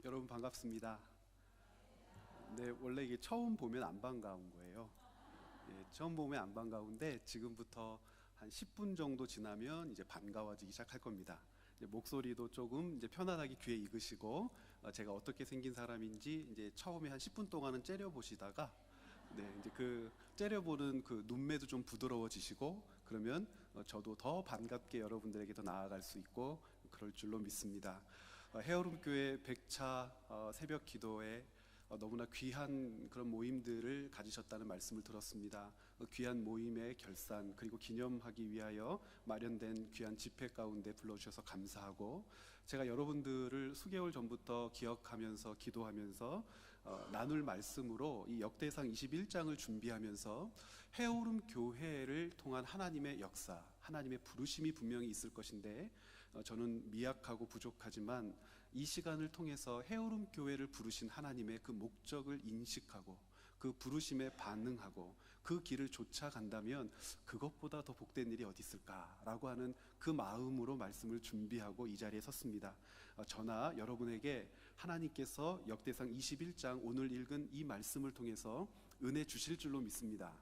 여러분 반갑습니다. 네, 원래 이게 처음 보면 안 반가운 거예요. 처음 보면 안 반가운데 지금부터 한 10분 정도 지나면 이제 반가워지기 시작할 겁니다. 이제 목소리도 조금 이제 편안하게 귀에 익으시고 제가 어떻게 생긴 사람인지 이제 처음에 한 10분 동안은 째려 보시다가 이제 그 째려보는 그 눈매도 좀 부드러워지시고 그러면 저도 더 반갑게 여러분들에게 더 나아갈 수 있고 그럴 줄로 믿습니다. 헤어룸 교회 100차 새벽 기도에 너무나 귀한 그런 모임들을 가지셨다는 말씀을 들었습니다. 귀한 모임의 결산 그리고 기념하기 위하여 마련된 귀한 집회 가운데 불러주셔서 감사하고, 제가 여러분들을 수개월 전부터 기억하면서 기도하면서 나눌 말씀으로 이 역대상 21장을 준비하면서 헤어룸 교회를 통한 하나님의 역사, 하나님의 부르심이 분명히 있을 것인데 저는 미약하고 부족하지만 이 시간을 통해서 헤어룸 교회를 부르신 하나님의 그 목적을 인식하고 그 부르심에 반응하고 그 길을 쫓아간다면 그것보다 더 복된 일이 어디 있을까라고 하는 그 마음으로 말씀을 준비하고 이 자리에 섰습니다. 저나 여러분에게 하나님께서 역대상 21장 오늘 읽은 이 말씀을 통해서 은혜 주실 줄로 믿습니다.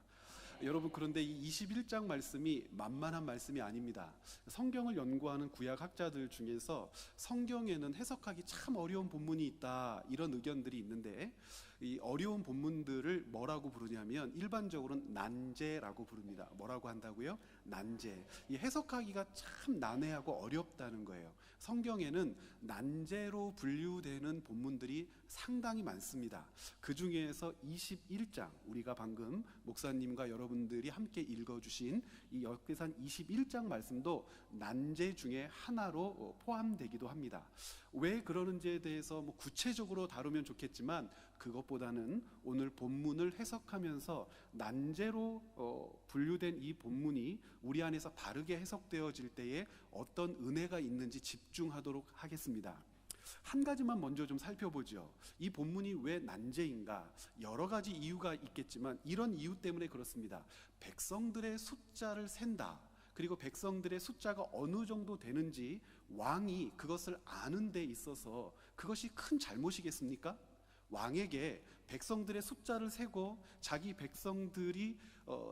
여러분, 그런데 이 21장 말씀이 만만한 말씀이 아닙니다. 성경을 연구하는 구약 학자들 중에서 성경에는 해석하기 참 어려운 본문이 있다, 이런 의견들이 있는데, 이 어려운 본문들을 뭐라고 부르냐면 일반적으로는 난제라고 부릅니다. 뭐라고 한다고요? 난제. 이 해석하기가 참 난해하고 어렵다는 거예요. 성경에는 난제로 분류되는 본문들이 상당히 많습니다. 그 중에서 21장, 우리가 방금 목사님과 여러분들이 함께 읽어주신 이 역대상 21장 말씀도 난제 중에 하나로 포함되기도 합니다. 왜 그러는지에 대해서 구체적으로 다루면 좋겠지만 그것보다는 오늘 본문을 해석하면서 난제로 분류된 이 본문이 우리 안에서 바르게 해석되어질 때에 어떤 은혜가 있는지 집중하도록 하겠습니다. 한 가지만 먼저 좀 살펴보죠. 이 본문이 왜 난제인가? 여러 가지 이유가 있겠지만 이런 이유 때문에 그렇습니다. 백성들의 숫자를 센다, 그리고 백성들의 숫자가 어느 정도 되는지 왕이 그것을 아는 데 있어서 그것이 큰 잘못이겠습니까? 왕에게 백성들의 숫자를 세고 자기 백성들이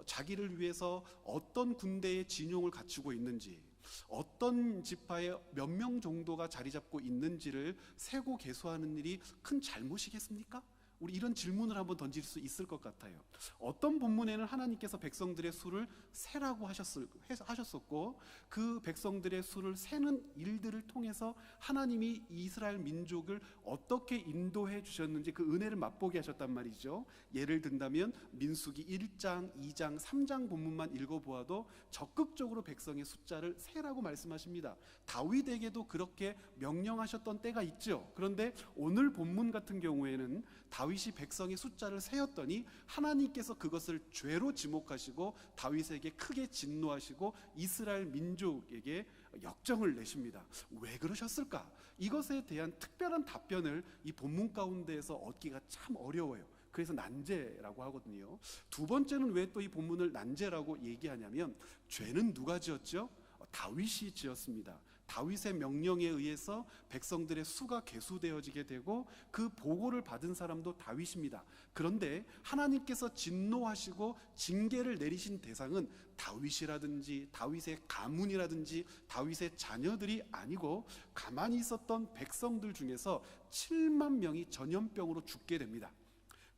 자기를 위해서 어떤 군대의 진용을 갖추고 있는지, 어떤 지파에 몇 명 정도가 자리 잡고 있는지를 세고 계수하는 일이 큰 잘못이겠습니까? 우리 이런 질문을 한번 던질 수 있을 것 같아요. 어떤 본문에는 하나님께서 백성들의 수를 세라고 하셨었고 그 백성들의 수를 세는 일들을 통해서 하나님이 이스라엘 민족을 어떻게 인도해 주셨는지 그 은혜를 맛보게 하셨단 말이죠. 예를 든다면 민수기 1장, 2장, 3장 본문만 읽어보아도 적극적으로 백성의 숫자를 세라고 말씀하십니다. 다윗에게도 그렇게 명령하셨던 때가 있죠. 그런데 오늘 본문 같은 경우에는 다윗이 백성의 숫자를 세었더니 하나님께서 그것을 죄로 지목하시고 다윗에게 크게 진노하시고 이스라엘 민족에게 역정을 내십니다. 왜 그러셨을까? 이것에 대한 특별한 답변을 이 본문 가운데에서 얻기가 참 어려워요. 그래서 난제라고 하거든요. 두 번째는 왜 또 이 본문을 난제라고 얘기하냐면 죄는 누가 지었죠? 다윗이 지었습니다. 다윗의 명령에 의해서 백성들의 수가 계수되어지게 되고 그 보고를 받은 사람도 다윗입니다. 그런데 하나님께서 진노하시고 징계를 내리신 대상은 다윗이라든지 다윗의 가문이라든지 다윗의 자녀들이 아니고 가만히 있었던 백성들 중에서 7만 명이 전염병으로 죽게 됩니다.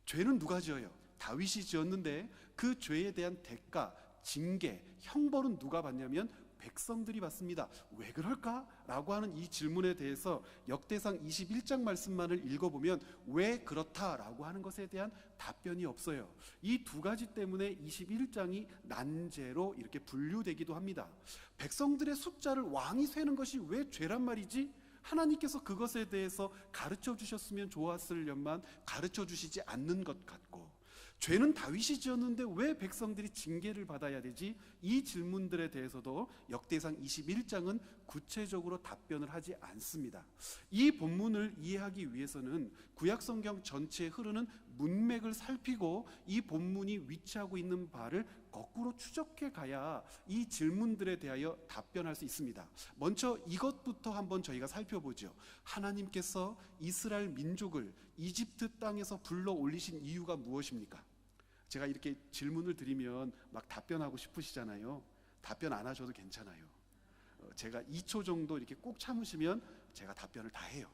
죄는 누가 지어요? 다윗이 지었는데 그 죄에 대한 대가, 징계, 형벌은 누가 받냐면 백성들이 받습니다. 왜 그럴까? 라고 하는 이 질문에 대해서 역대상 21장 말씀만을 읽어보면 왜 그렇다라고 하는 것에 대한 답변이 없어요. 이 두 가지 때문에 21장이 난제로 이렇게 분류되기도 합니다. 백성들의 숫자를 왕이 세는 것이 왜 죄란 말이지? 하나님께서 그것에 대해서 가르쳐 주셨으면 좋았으련만 가르쳐 주시지 않는 것 같고, 죄는 다윗이 지었는데 왜 백성들이 징계를 받아야 되지? 이 질문들에 대해서도 역대상 21장은 구체적으로 답변을 하지 않습니다. 이 본문을 이해하기 위해서는 구약성경 전체에 흐르는 문맥을 살피고 이 본문이 위치하고 있는 바를 거꾸로 추적해 가야 이 질문들에 대하여 답변할 수 있습니다. 먼저 이것부터 한번 저희가 살펴보죠. 하나님께서 이스라엘 민족을 이집트 땅에서 불러 올리신 이유가 무엇입니까? 제가 이렇게 질문을 드리면 막 답변하고 싶으시잖아요. 답변 안 하셔도 괜찮아요. 제가 2초 정도 이렇게 꼭 참으시면 제가 답변을 다 해요.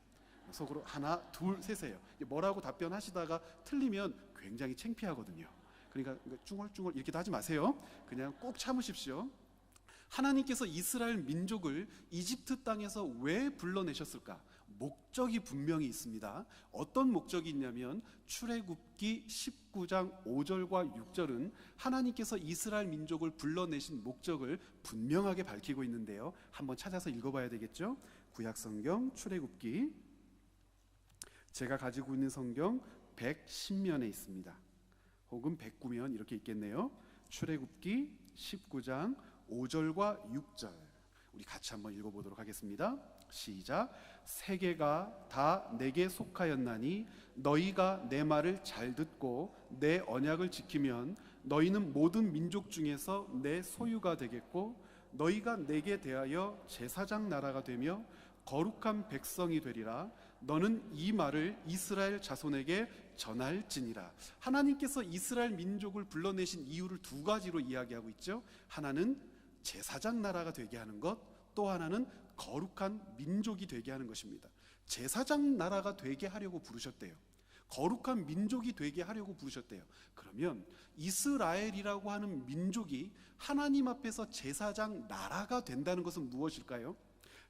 속으로 하나, 둘, 셋이에요. 뭐라고 답변하시다가 틀리면 굉장히 창피하거든요. 그러니까 쭝얼쭝얼 이렇게도 하지 마세요. 그냥 꼭 참으십시오. 하나님께서 이스라엘 민족을 이집트 땅에서 왜 불러내셨을까? 목적이 분명히 있습니다. 어떤 목적이 있냐면 출애굽기 19장 5절과 6절은 하나님께서 이스라엘 민족을 불러내신 목적을 분명하게 밝히고 있는데요. 한번 찾아서 읽어봐야 되겠죠? 구약성경 출애굽기, 제가 가지고 있는 성경 110면에 있습니다. 혹은 109면 이렇게 있겠네요. 출애굽기 19장 5절과 6절 우리 같이 한번 읽어보도록 하겠습니다. 시작. 세계가 다 내게 속하였나니 너희가 내 말을 잘 듣고 내 언약을 지키면 너희는 모든 민족 중에서 내 소유가 되겠고 너희가 내게 대하여 제사장 나라가 되며 거룩한 백성이 되리라. 너는 이 말을 이스라엘 자손에게 전할지니라. 하나님께서 이스라엘 민족을 불러내신 이유를 두 가지로 이야기하고 있죠. 하나는 제사장 나라가 되게 하는 것, 또 하나는 거룩한 민족이 되게 하는 것입니다. 제사장 나라가 되게 하려고 부르셨대요. 거룩한 민족이 되게 하려고 부르셨대요. 그러면 이스라엘이라고 하는 민족이 하나님 앞에서 제사장 나라가 된다는 것은 무엇일까요?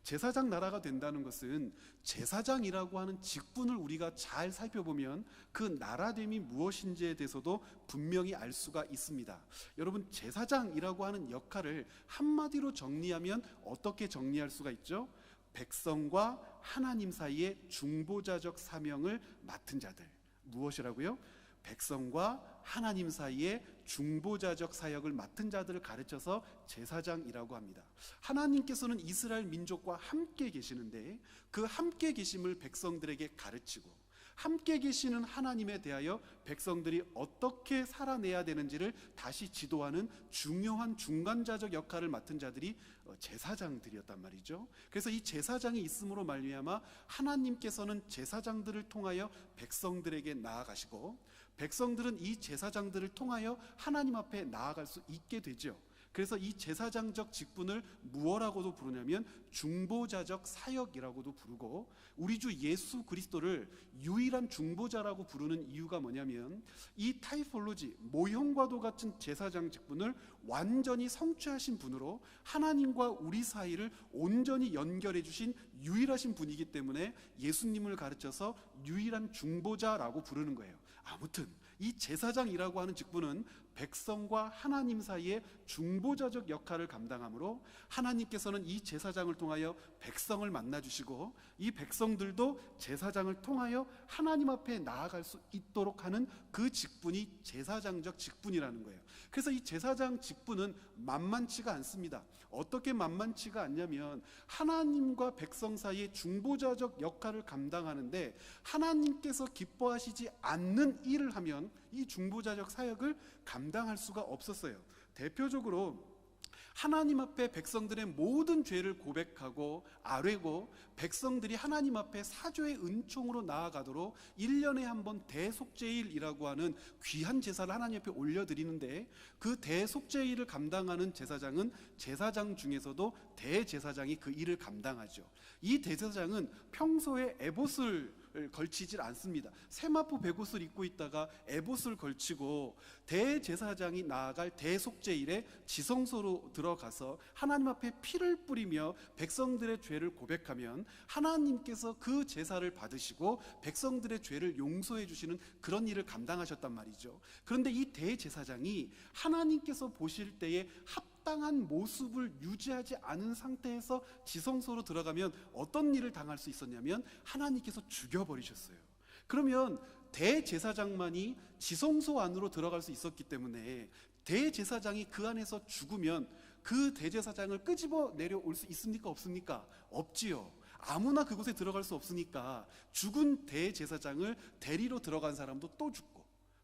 제사장 나라가 된다는 것은 제사장이라고 하는 직분을 우리가 잘 살펴보면 그 나라됨이 무엇인지에 대해서도 분명히 알 수가 있습니다. 여러분, 제사장이라고 하는 역할을 한마디로 정리하면 어떻게 정리할 수가 있죠? 백성과 하나님 사이의 중보자적 사명을 맡은 자들. 무엇이라고요? 백성과 하나님 사이에 중보자적 사역을 맡은 자들을 가르쳐서 제사장이라고 합니다. 하나님께서는 이스라엘 민족과 함께 계시는데 그 함께 계심을 백성들에게 가르치고 함께 계시는 하나님에 대하여 백성들이 어떻게 살아내야 되는지를 다시 지도하는 중요한 중간자적 역할을 맡은 자들이 제사장들이었단 말이죠. 그래서 이 제사장이 있음으로 말미암아 하나님께서는 제사장들을 통하여 백성들에게 나아가시고 백성들은 이 제사장들을 통하여 하나님 앞에 나아갈 수 있게 되죠. 그래서 이 제사장적 직분을 무엇라고도 부르냐면 중보자적 사역이라고도 부르고 우리 주 예수 그리스도를 유일한 중보자라고 부르는 이유가 뭐냐면 이 타이폴로지, 모형과도 같은 제사장 직분을 완전히 성취하신 분으로 하나님과 우리 사이를 온전히 연결해 주신 유일하신 분이기 때문에 예수님을 가르쳐서 유일한 중보자라고 부르는 거예요. 아무튼 이 제사장이라고 하는 직분은 백성과 하나님 사이의 중보자적 역할을 감당하므로 하나님께서는 이 제사장을 통하여 백성을 만나주시고 이 백성들도 제사장을 통하여 하나님 앞에 나아갈 수 있도록 하는 그 직분이 제사장적 직분이라는 거예요. 그래서 이 제사장 직분은 만만치가 않습니다. 어떻게 만만치가 않냐면 하나님과 백성 사이의 중보자적 역할을 감당하는데 하나님께서 기뻐하시지 않는 일을 하면 이 중보자적 사역을 감당할 수가 없었어요. 대표적으로 하나님 앞에 백성들의 모든 죄를 고백하고 아뢰고 백성들이 하나님 앞에 사죄의 은총으로 나아가도록 1년에 한 번 대속죄일이라고 하는 귀한 제사를 하나님 앞에 올려드리는데 그 대속죄일을 감당하는 제사장은 제사장 중에서도 대제사장이 그 일을 감당하죠. 이 대제사장은 평소에 에봇을 걸치질 않습니다. 세마포 베옷을 입고 있다가 에봇을 걸치고 대제사장이 나아갈 대속죄일에 지성소로 들어가서 하나님 앞에 피를 뿌리며 백성들의 죄를 고백하면 하나님께서 그 제사를 받으시고 백성들의 죄를 용서해 주시는 그런 일을 감당하셨단 말이죠. 그런데 이 대제사장이 하나님께서 보실 때에 합당한 모습을 유지하지 않은 상태에서 지성소로 들어가면 어떤 일을 당할 수 있었냐면 하나님께서 죽여버리셨어요. 그러면 대제사장만이 지성소 안으로 들어갈 수 있었기 때문에 대제사장이 그 안에서 죽으면 그 대제사장을 끄집어 내려올 수 있습니까? 없습니까? 없지요. 아무나 그곳에 들어갈 수 없으니까 죽은 대제사장을 데리러 들어간 사람도 또 죽고,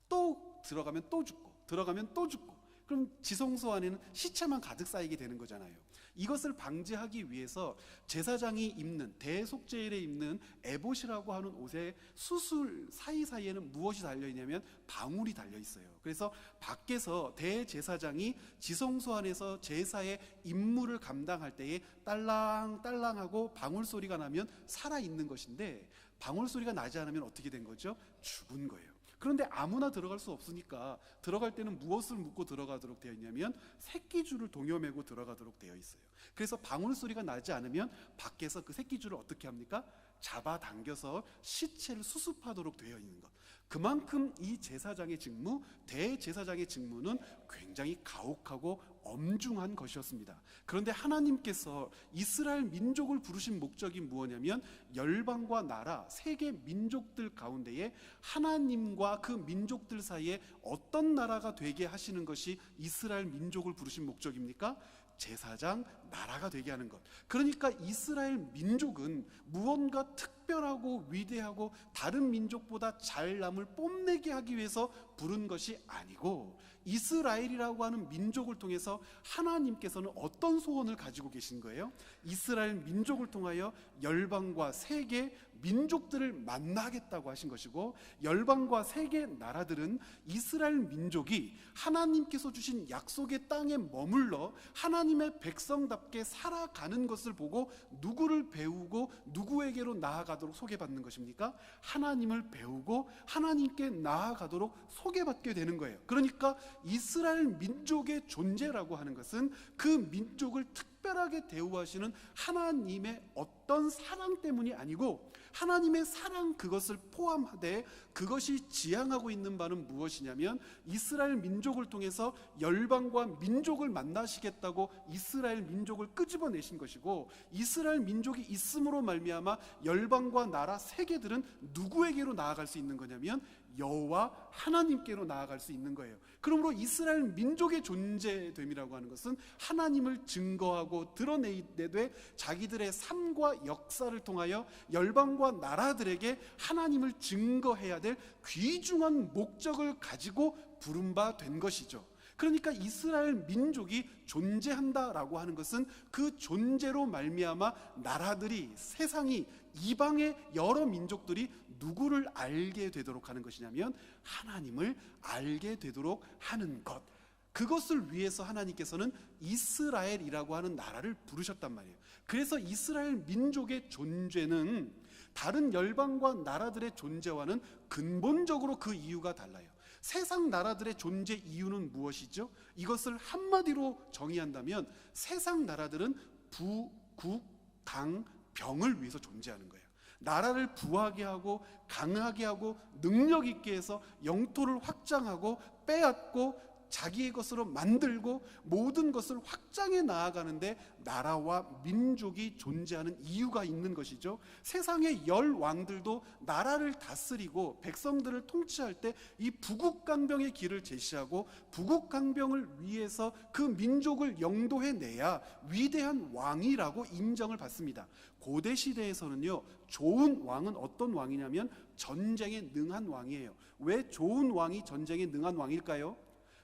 또 들어가면 또 죽고, 들어가면 또 죽고, 그럼 지성소 안에는 시체만 가득 쌓이게 되는 거잖아요. 이것을 방지하기 위해서 제사장이 입는, 대속죄일에 입는 에봇이라고 하는 옷의 수술 사이사이에는 무엇이 달려있냐면 방울이 달려있어요. 그래서 밖에서 대제사장이 지성소 안에서 제사의 임무를 감당할 때에 딸랑딸랑하고 방울 소리가 나면 살아있는 것인데, 방울 소리가 나지 않으면 어떻게 된 거죠? 죽은 거예요. 그런데 아무나 들어갈 수 없으니까 들어갈 때는 무엇을 묻고 들어가도록 되어 있냐면 새끼줄을 동여매고 들어가도록 되어 있어요. 그래서 방울 소리가 나지 않으면 밖에서 그 새끼줄을 어떻게 합니까? 잡아당겨서 시체를 수습하도록 되어 있는 것. 그만큼 이 제사장의 직무, 대제사장의 직무는 굉장히 가혹하고 엄중한 것이었습니다. 그런데 하나님께서 이스라엘 민족을 부르신 목적이 무엇이냐면 열방과 나라, 세계 민족들 가운데에 하나님과 그 민족들 사이에 어떤 나라가 되게 하시는 것이 이스라엘 민족을 부르신 목적입니까? 제사장 나라가 되게 하는 것. 그러니까 이스라엘 민족은 무언가 특별하고 위대하고 다른 민족보다 잘남을 뽐내게 하기 위해서 부른 것이 아니고, 이스라엘이라고 하는 민족을 통해서 하나님께서는 어떤 소원을 가지고 계신 거예요? 이스라엘 민족을 통하여 열방과 세계 민족들을 만나겠다고 하신 것이고, 열방과 세계 나라들은 이스라엘 민족이 하나님께서 주신 약속의 땅에 머물러 하나님의 백성답게 살아가는 것을 보고 누구를 배우고 누구에게로 나아가도록 소개받는 것입니까? 하나님을 배우고 하나님께 나아가도록 소개받게 되는 거예요. 그러니까 이스라엘 민족의 존재라고 하는 것은 그 민족을 특별하게 대우하시는 하나님의 어떤 사랑 때문이 아니고, 하나님의 사랑 그것을 포함하되 그것이 지향하고 있는 바는 무엇이냐면 이스라엘 민족을 통해서 열방과 민족을 만나시겠다고 이스라엘 민족을 끄집어내신 것이고, 이스라엘 민족이 있음으로 말미암아 열방과 나라 세계들은 누구에게로 나아갈 수 있는 거냐면 여호와 하나님께로 나아갈 수 있는 거예요. 그러므로 이스라엘 민족의 존재됨이라고 하는 것은 하나님을 증거하고 드러내되 자기들의 삶과 역사를 통하여 열방과 나라들에게 하나님을 증거해야 될 귀중한 목적을 가지고 부른 바 된 것이죠. 그러니까 이스라엘 민족이 존재한다라고 하는 것은 그 존재로 말미암아 나라들이, 세상이, 이방의 여러 민족들이 누구를 알게 되도록 하는 것이냐면 하나님을 알게 되도록 하는 것. 그것을 위해서 하나님께서는 이스라엘이라고 하는 나라를 부르셨단 말이에요. 그래서 이스라엘 민족의 존재는 다른 열방과 나라들의 존재와는 근본적으로 그 이유가 달라요. 세상 나라들의 존재 이유는 무엇이죠? 이것을 한마디로 정의한다면 세상 나라들은 부, 국, 강, 병을 위해서 존재하는 거예요. 나라를 부하게 하고 강하게 하고 능력 있게 해서 영토를 확장하고 빼앗고 자기의 것으로 만들고 모든 것을 확장해 나아가는데 나라와 민족이 존재하는 이유가 있는 것이죠. 세상의 열 왕들도 나라를 다스리고 백성들을 통치할 때 이 부국강병의 길을 제시하고 부국강병을 위해서 그 민족을 영도해내야 위대한 왕이라고 인정을 받습니다. 고대 시대에서는요, 좋은 왕은 어떤 왕이냐면 전쟁에 능한 왕이에요. 왜 좋은 왕이 전쟁에 능한 왕일까요?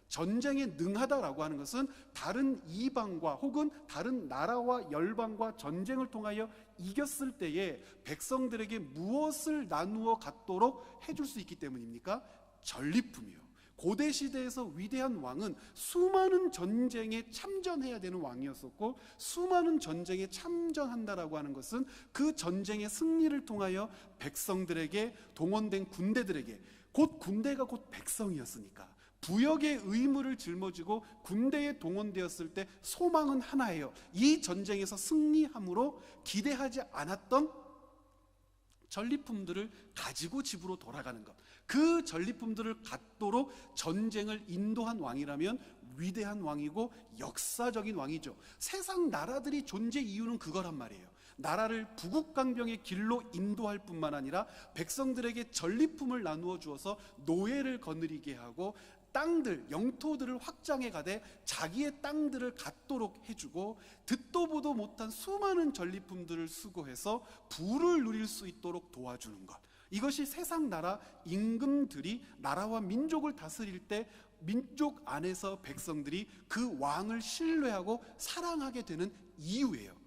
전쟁에 능하다라고 하는 것은 다른 이방과 혹은 다른 나라와 열방과 전쟁을 통하여 이겼을 때에 백성들에게 무엇을 나누어 갖도록 해줄 수 있기 때문입니까? 전리품이요. 고대 시대에서 위대한 왕은 수많은 전쟁에 참전해야 되는 왕이었었고, 수많은 전쟁에 참전한다라고 하는 것은 그 전쟁의 승리를 통하여 백성들에게, 동원된 군대들에게, 곧 군대가 곧 백성이었으니까 부역의 의무를 짊어지고 군대에 동원되었을 때 소망은 하나예요. 이 전쟁에서 승리함으로 기대하지 않았던 전리품들을 가지고 집으로 돌아가는 것. 그 전리품들을 갖도록 전쟁을 인도한 왕이라면 위대한 왕이고 역사적인 왕이죠. 세상 나라들이 존재 이유는 그거란 말이에요. 나라를 부국강병의 길로 인도할 뿐만 아니라 백성들에게 전리품을 나누어 주어서 노예를 거느리게 하고 땅들, 영토들을 확장해 가되 자기의 땅들을 갖도록 해주고 듣도 보도 못한 수많은 전리품들을 수거해서 부를 누릴 수 있도록 도와주는 것. 이것이 세상 나라 임금들이 나라와 민족을 다스릴 때 민족 안에서 백성들이 그 왕을 신뢰하고 사랑하게 되는 이유예요.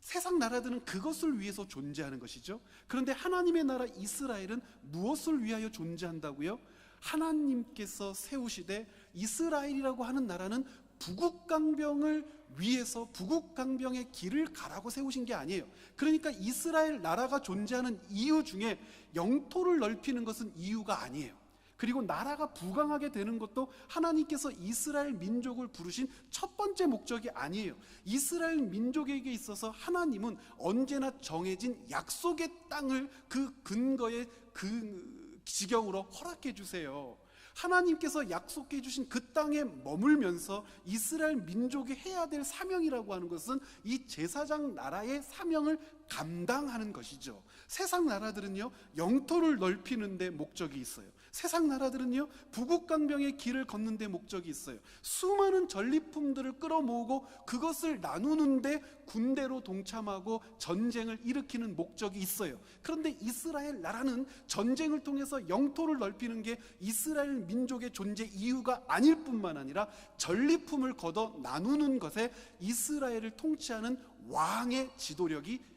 세상 나라들은 그것을 위해서 존재하는 것이죠. 그런데 하나님의 나라 이스라엘은 무엇을 위하여 존재한다고요? 하나님께서 세우시되 이스라엘이라고 하는 나라는 부국강병을 위해서 부국강병의 길을 가라고 세우신 게 아니에요. 그러니까 이스라엘 나라가 존재하는 이유 중에 영토를 넓히는 것은 이유가 아니에요. 그리고 나라가 부강하게 되는 것도 하나님께서 이스라엘 민족을 부르신 첫 번째 목적이 아니에요. 이스라엘 민족에게 있어서 하나님은 언제나 정해진 약속의 땅을 그 근거의 그 지경으로 허락해 주세요. 하나님께서 약속해 주신 그 땅에 머물면서 이스라엘 민족이 해야 될 사명이라고 하는 것은 이 제사장 나라의 사명을 감당하는 것이죠. 세상 나라들은요, 영토를 넓히는 데 목적이 있어요. 세상 나라들은요, 부국강병의 길을 걷는 데 목적이 있어요. 수많은 전리품들을 끌어모으고 그것을 나누는데 군대로 동참하고 전쟁을 일으키는 목적이 있어요. 그런데 이스라엘 나라는 전쟁을 통해서 영토를 넓히는 게 이스라엘 민족의 존재 이유가 아닐 뿐만 아니라 전리품을 걷어 나누는 것에 이스라엘을 통치하는 왕의 지도력이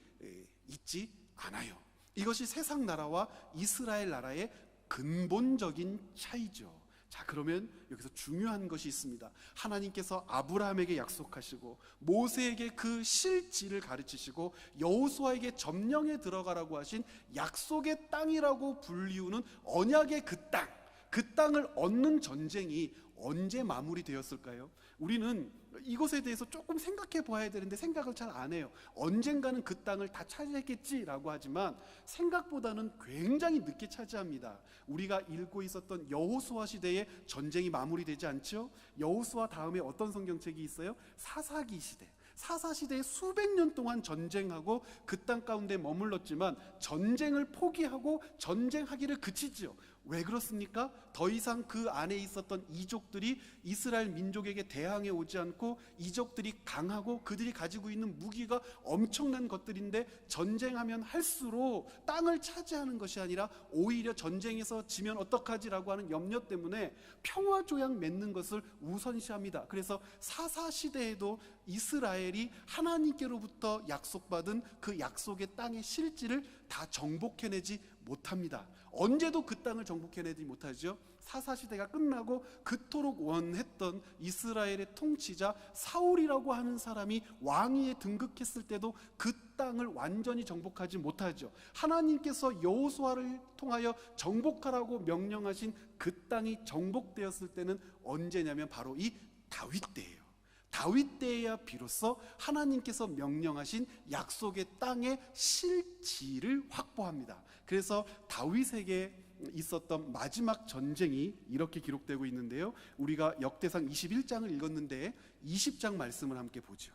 있지 않아요. 이것이 세상 나라와 이스라엘 나라의 근본적인 차이죠. 자, 그러면 여기서 중요한 것이 있습니다. 하나님께서 아브라함에게 약속하시고 모세에게 그 실지를 가르치시고 여호수아에게 점령에 들어가라고 하신 약속의 땅이라고 불리우는 언약의 그 땅을 얻는 전쟁이 언제 마무리되었을까요? 우리는 이것에 대해서 조금 생각해 봐야 되는데 생각을 잘 안 해요. 언젠가는 그 땅을 다 차지했겠지라고 하지만 생각보다는 굉장히 늦게 차지합니다. 우리가 읽고 있었던 여호수아 시대에 전쟁이 마무리되지 않죠? 여호수아 다음에 어떤 성경책이 있어요? 사사기 시대. 사사시대에 수백 년 동안 전쟁하고 그 땅 가운데 머물렀지만 전쟁을 포기하고 전쟁하기를 그치죠. 왜 그렇습니까? 더 이상 그 안에 있었던 이족들이 이스라엘 민족에게 대항해 오지 않고 이족들이 강하고 그들이 가지고 있는 무기가 엄청난 것들인데 전쟁하면 할수록 땅을 차지하는 것이 아니라 오히려 전쟁에서 지면 어떡하지라고 하는 염려 때문에 평화조약 맺는 것을 우선시합니다. 그래서 사사시대에도 이스라엘이 하나님께로부터 약속받은 그 약속의 땅의 실지를 다 정복해내지 못합니다. 언제도 그 땅을 정복해내지 못하죠. 사사시대가 끝나고 그토록 원했던 이스라엘의 통치자 사울이라고 하는 사람이 왕위에 등극했을 때도 그 땅을 완전히 정복하지 못하죠. 하나님께서 여호수아를 통하여 정복하라고 명령하신 그 땅이 정복되었을 때는 언제냐면 바로 이 다윗 때예요. 다윗 때에야 비로소 하나님께서 명령하신 약속의 땅의 실지를 확보합니다. 그래서 다윗에게 있었던 마지막 전쟁이 이렇게 기록되고 있는데요, 우리가 역대상 21장을 읽었는데 20장 말씀을 함께 보죠.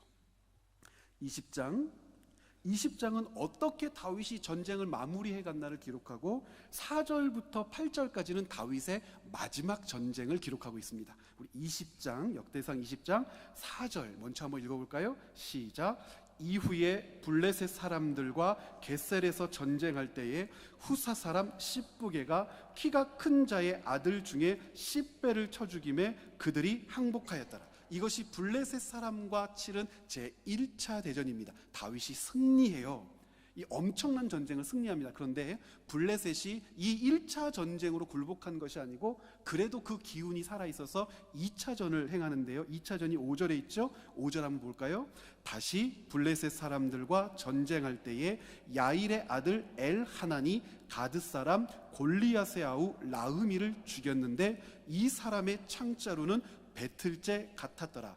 20장은 어떻게 다윗이 전쟁을 마무리해 갔나를 기록하고 4절부터 8절까지는 다윗의 마지막 전쟁을 기록하고 있습니다. 우리 20장, 역대상 20장 4절 먼저 한번 읽어볼까요? 시작. 이후에 블레셋 사람들과 겟셀에서 전쟁할 때에 후사 사람 십부게가 키가 큰 자의 아들 중에 10배를 쳐 죽임에 그들이 항복하였더라. 이것이 블레셋 사람과 치른 제1차 대전입니다. 다윗이 승리해요. 이 엄청난 전쟁을 승리합니다. 그런데 블레셋이 이 1차 전쟁으로 굴복한 것이 아니고 그래도 그 기운이 살아있어서 2차전을 행하는데요, 2차전이 5절에 있죠. 5절 한번 볼까요? 다시 블레셋 사람들과 전쟁할 때에 야일의 아들 엘하나니 가드 사람 골리앗의 아우 라흐미를 죽였는데 이 사람의 창자루는 배틀째 같았더라.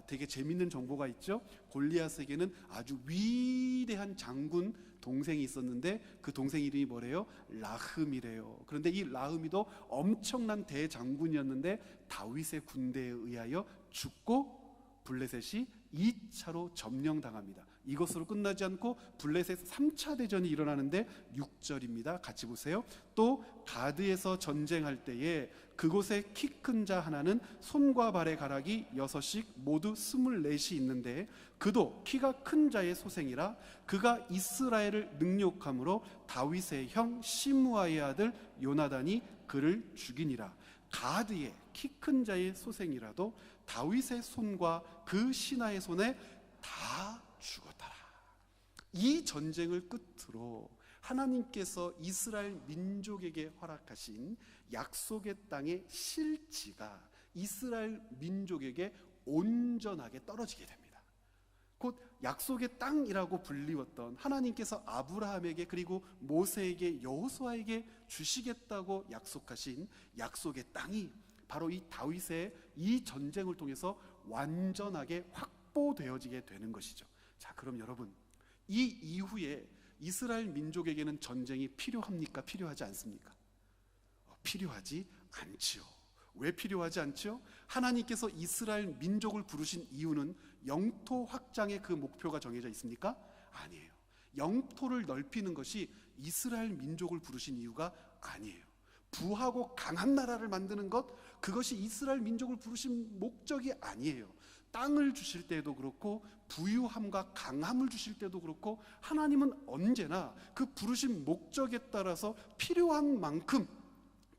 되게 재밌는 정보가 있죠. 골리앗에게는 아주 위대한 장군 동생이 있었는데 그 동생 이름이 뭐래요? 라흐미래요. 그런데 이 라흐미도 엄청난 대장군이었는데 다윗의 군대에 의하여 죽고 블레셋이 2차로 점령당합니다. 이것으로 끝나지 않고 블레셋 3차 대전이 일어나는데 6절입니다. 같이 보세요. 또 가드에서 전쟁할 때에 그곳에 키 큰 자 하나는 손과 발의 가락이 6씩 모두 24이 있는데 그도 키가 큰 자의 소생이라 그가 이스라엘을 능욕함으로 다윗의 형 시므아의 아들 요나단이 그를 죽이니라. 가드의 키 큰 자의 소생이라도 다윗의 손과 그 신하의 손에 다 죽었더라. 이 전쟁을 끝으로 하나님께서 이스라엘 민족에게 허락하신 약속의 땅의 실지가 이스라엘 민족에게 온전하게 떨어지게 됩니다. 곧 약속의 땅이라고 불리웠던 하나님께서 아브라함에게 그리고 모세에게 여호수아에게 주시겠다고 약속하신 약속의 땅이 바로 이 다윗의 이 전쟁을 통해서 완전하게 확보되어지게 되는 것이죠. 자, 그럼 여러분, 이 이후에 이스라엘 민족에게는 전쟁이 필요합니까? 필요하지 않습니까? 필요하지 않지요. 왜 필요하지 않지요? 하나님께서 이스라엘 민족을 부르신 이유는 영토 확장의 그 목표가 정해져 있습니까? 아니에요. 영토를 넓히는 것이 이스라엘 민족을 부르신 이유가 아니에요. 부하고 강한 나라를 만드는 것, 그것이 이스라엘 민족을 부르신 목적이 아니에요. 땅을 주실 때도 그렇고 부유함과 강함을 주실 때도 그렇고 하나님은 언제나 그 부르신 목적에 따라서 필요한 만큼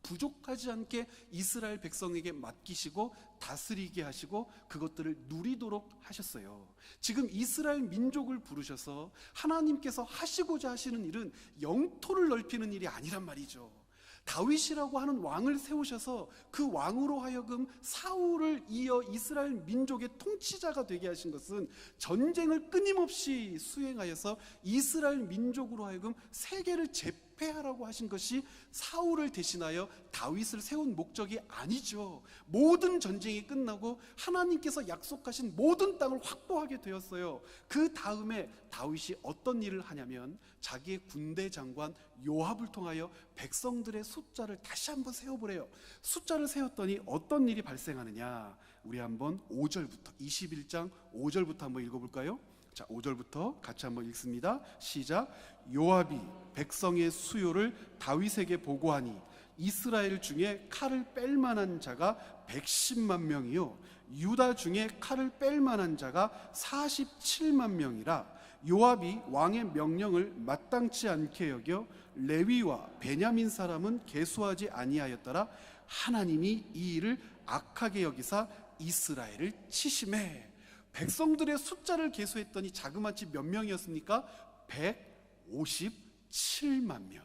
부족하지 않게 이스라엘 백성에게 맡기시고 다스리게 하시고 그것들을 누리도록 하셨어요. 지금 이스라엘 민족을 부르셔서 하나님께서 하시고자 하시는 일은 영토를 넓히는 일이 아니란 말이죠. 다윗이라고 하는 왕을 세우셔서 그 왕으로 하여금 사울을 이어 이스라엘 민족의 통치자가 되게 하신 것은 전쟁을 끊임없이 수행하여서 이스라엘 민족으로 하여금 세계를 제패하라고 하신 것이 사울을 대신하여 다윗을 세운 목적이 아니죠. 모든 전쟁이 끝나고 하나님께서 약속하신 모든 땅을 확보하게 되었어요. 그 다음에 다윗이 어떤 일을 하냐면 자기의 군대 장관 요압을 통하여 백성들의 숫자를 다시 한번 세어보래요. 숫자를 세었더니 어떤 일이 발생하느냐, 우리 한번 5절부터 21장 5절부터 한번 읽어볼까요? 자, 5절부터 같이 한번 읽습니다. 시작. 요압이 백성의 수요를 다윗에게 보고하니 이스라엘 중에 칼을 뺄 만한 자가 110만 명이요 유다 중에 칼을 뺄 만한 자가 47만 명이라. 요압이 왕의 명령을 마땅치 않게 여겨 레위와 베냐민 사람은 계수하지 아니하였더라. 하나님이 이 일을 악하게 여기사 이스라엘을 치심해. 백성들의 숫자를 계수했더니 자그마치 몇 명이었습니까? 157만 명.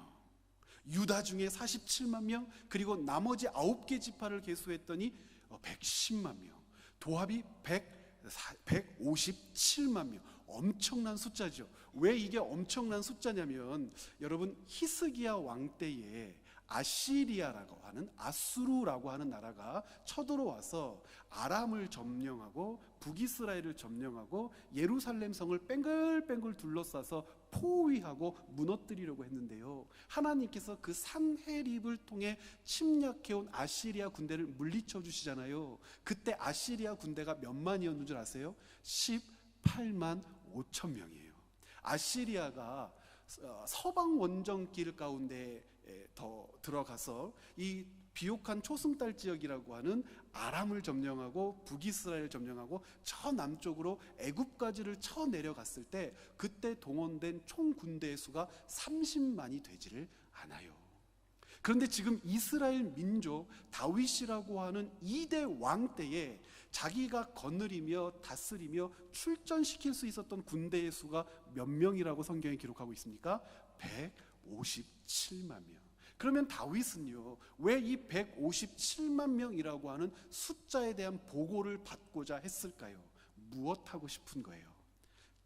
유다 중에 47만 명, 그리고 나머지 9개 지파를 계수했더니 110만 명. 도합이 157만 명. 엄청난 숫자죠. 왜 이게 엄청난 숫자냐면 여러분, 히스기야 왕 때에 아시리아라고 하는 아수르라고 하는 나라가 쳐들어와서 아람을 점령하고 북이스라엘을 점령하고 예루살렘 성을 뺑글뺑글 둘러싸서 포위하고 무너뜨리려고 했는데요, 하나님께서 그 산헤립을 통해 침략해온 아시리아 군대를 물리쳐 주시잖아요. 그때 아시리아 군대가 몇만이었는 줄 아세요? 18만 5천 명이에요. 아시리아가 서방 원정길 가운데 더 들어가서 이 비옥한 초승달 지역이라고 하는 아람을 점령하고 북이스라엘을 점령하고 저 남쪽으로 애굽까지를 쳐 내려갔을 때 그때 동원된 총 군대의 수가 30만이 되지를 않아요. 그런데 지금 이스라엘 민족 다윗이라고 하는 2대 왕 때에 자기가 거느리며 다스리며 출전시킬 수 있었던 군대의 수가 몇 명이라고 성경에 기록하고 있습니까? 157만 명. 그러면 다윗은요, 왜 이 157만 명이라고 하는 숫자에 대한 보고를 받고자 했을까요? 무엇하고 싶은 거예요?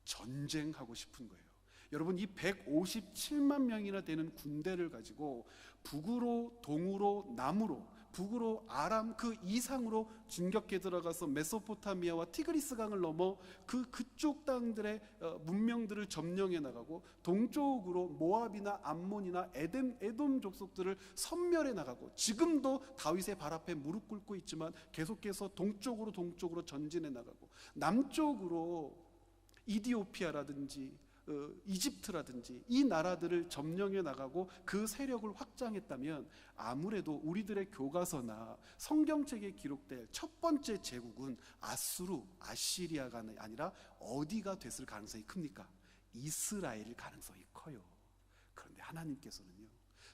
전쟁하고 싶은 거예요. 여러분, 이 157만 명이나 되는 군대를 가지고 북으로 동으로 남으로 북으로 아람 그 이상으로 진격해 들어가서 메소포타미아와 티그리스 강을 넘어 그쪽 땅들의 문명들을 점령해 나가고 동쪽으로 모압이나 암몬이나 에돔 족속들을 섬멸해 나가고, 지금도 다윗의 발 앞에 무릎 꿇고 있지만 계속해서 동쪽으로 전진해 나가고, 남쪽으로 이디오피아라든지 이집트라든지 이 나라들을 점령해 나가고 그 세력을 확장했다면 아무래도 우리들의 교과서나 성경책에 기록될 첫 번째 제국은 아시리아가 아니라 어디가 됐을 가능성이 큽니까? 이스라엘일 가능성이 커요. 그런데 하나님께서는요,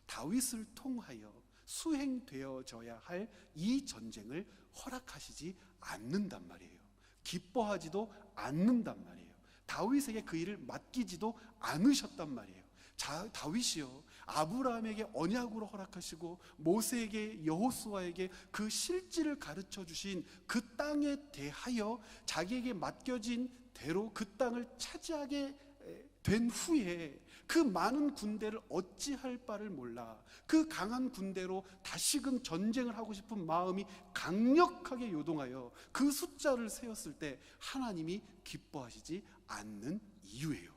다윗을 통하여 수행되어져야 할 이 전쟁을 허락하시지 않는단 말이에요. 기뻐하지도 않는단 말이에요. 다윗에게 그 일을 맡기지도 않으셨단 말이에요. 다윗이요, 아브라함에게 언약으로 허락하시고 모세에게, 여호수아에게 그 실질을 가르쳐 주신 그 땅에 대하여 자기에게 맡겨진 대로 그 땅을 차지하게 된 후에 그 많은 군대를 어찌할 바를 몰라 그 강한 군대로 다시금 전쟁을 하고 싶은 마음이 강력하게 요동하여 그 숫자를 세었을 때 하나님이 기뻐하시지 않는 이유예요.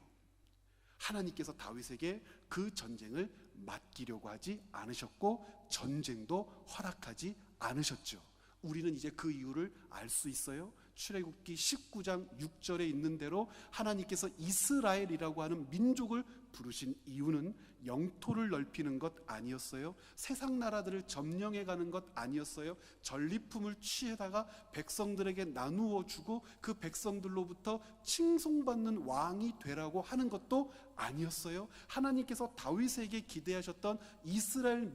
하나님께서 다윗에게 그 전쟁을 맡기려고 하지 않으셨고 전쟁도 허락하지 않으셨죠. 우리는 이제 그 이유를 알 수 있어요. 출애굽기 19장 6절에 있는 대로 하나님께서 이스라엘이라고 하는 민족을 부르신 이유는 영토를 넓히는 것 아니었어요. 세상 나라들을 점령해 가는 것 아니었어요. 전리품을 취해다가 백성들에게 나누어 주고 그 백성들로부터 칭송받는 왕이 되라고 하는 것도 아니었어요. 하나님께서 다윗에게 기대하셨던 이스라엘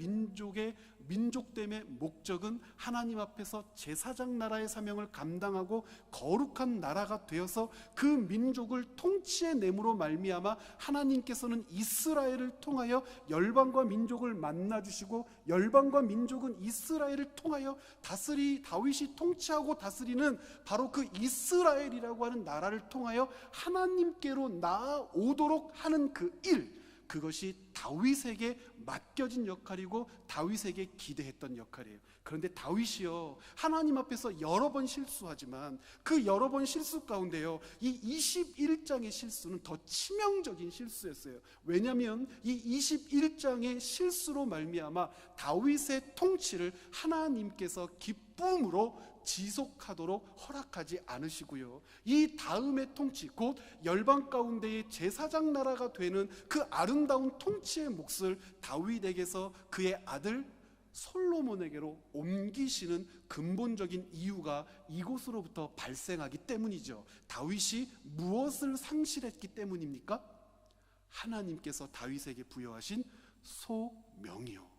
민족됨의 목적은 하나님 앞에서 제사장 나라의 사명을 감당하고 거룩한 나라가 되어서 그 민족을 통치해냄으로 말미암아 하나님께서는 이스라엘을 통하여 열방과 민족을 만나주시고 열방과 민족은 이스라엘을 통하여 다윗이 통치하고 다스리는 바로 그 이스라엘이라고 하는 나라를 통하여 하나님께로 나아오도록 하는 그 일, 그것이 다윗에게 맡겨진 역할이고 다윗에게 기대했던 역할이에요. 그런데 다윗이요, 하나님 앞에서 여러 번 실수하지만 그 여러 번 실수 가운데요, 이 21장의 실수는 더 치명적인 실수였어요. 왜냐하면 이 21장의 실수로 말미암아 다윗의 통치를 하나님께서 기쁨으로 지속하도록 허락하지 않으시고요, 이 다음의 통치, 곧 열방 가운데의 제사장 나라가 되는 그 아름다운 통치의 몫을 다윗에게서 그의 아들 솔로몬에게로 옮기시는 근본적인 이유가 이곳으로부터 발생하기 때문이죠. 다윗이 무엇을 상실했기 때문입니까? 하나님께서 다윗에게 부여하신 소명이요.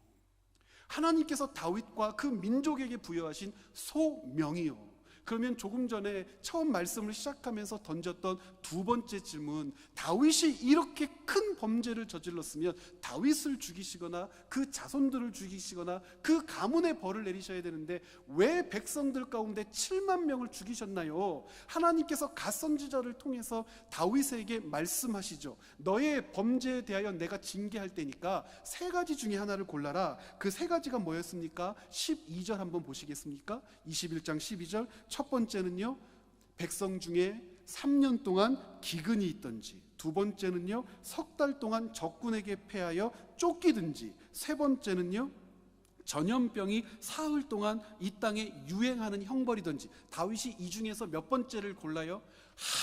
하나님께서 다윗과 그 민족에게 부여하신 소명이요. 그러면 조금 전에 처음 말씀을 시작하면서 던졌던 두 번째 질문, 다윗이 이렇게 큰 범죄를 저질렀으면 다윗을 죽이시거나 그 자손들을 죽이시거나 그 가문의 벌을 내리셔야 되는데 왜 백성들 가운데 7만 명을 죽이셨나요? 하나님께서 갓선지자를 통해서 다윗에게 말씀하시죠. 너의 범죄에 대하여 내가 징계할 테니까 세 가지 중에 하나를 골라라. 그 세 가지가 뭐였습니까? 12절 한번 보시겠습니까? 21장 12절, 첫 번째는요, 백성 중에 3년 동안 기근이 있든지, 두 번째는요, 석 달 동안 적군에게 패하여 쫓기든지, 세 번째는요, 전염병이 사흘 동안 이 땅에 유행하는 형벌이든지. 다윗이 이 중에서 몇 번째를 골라요?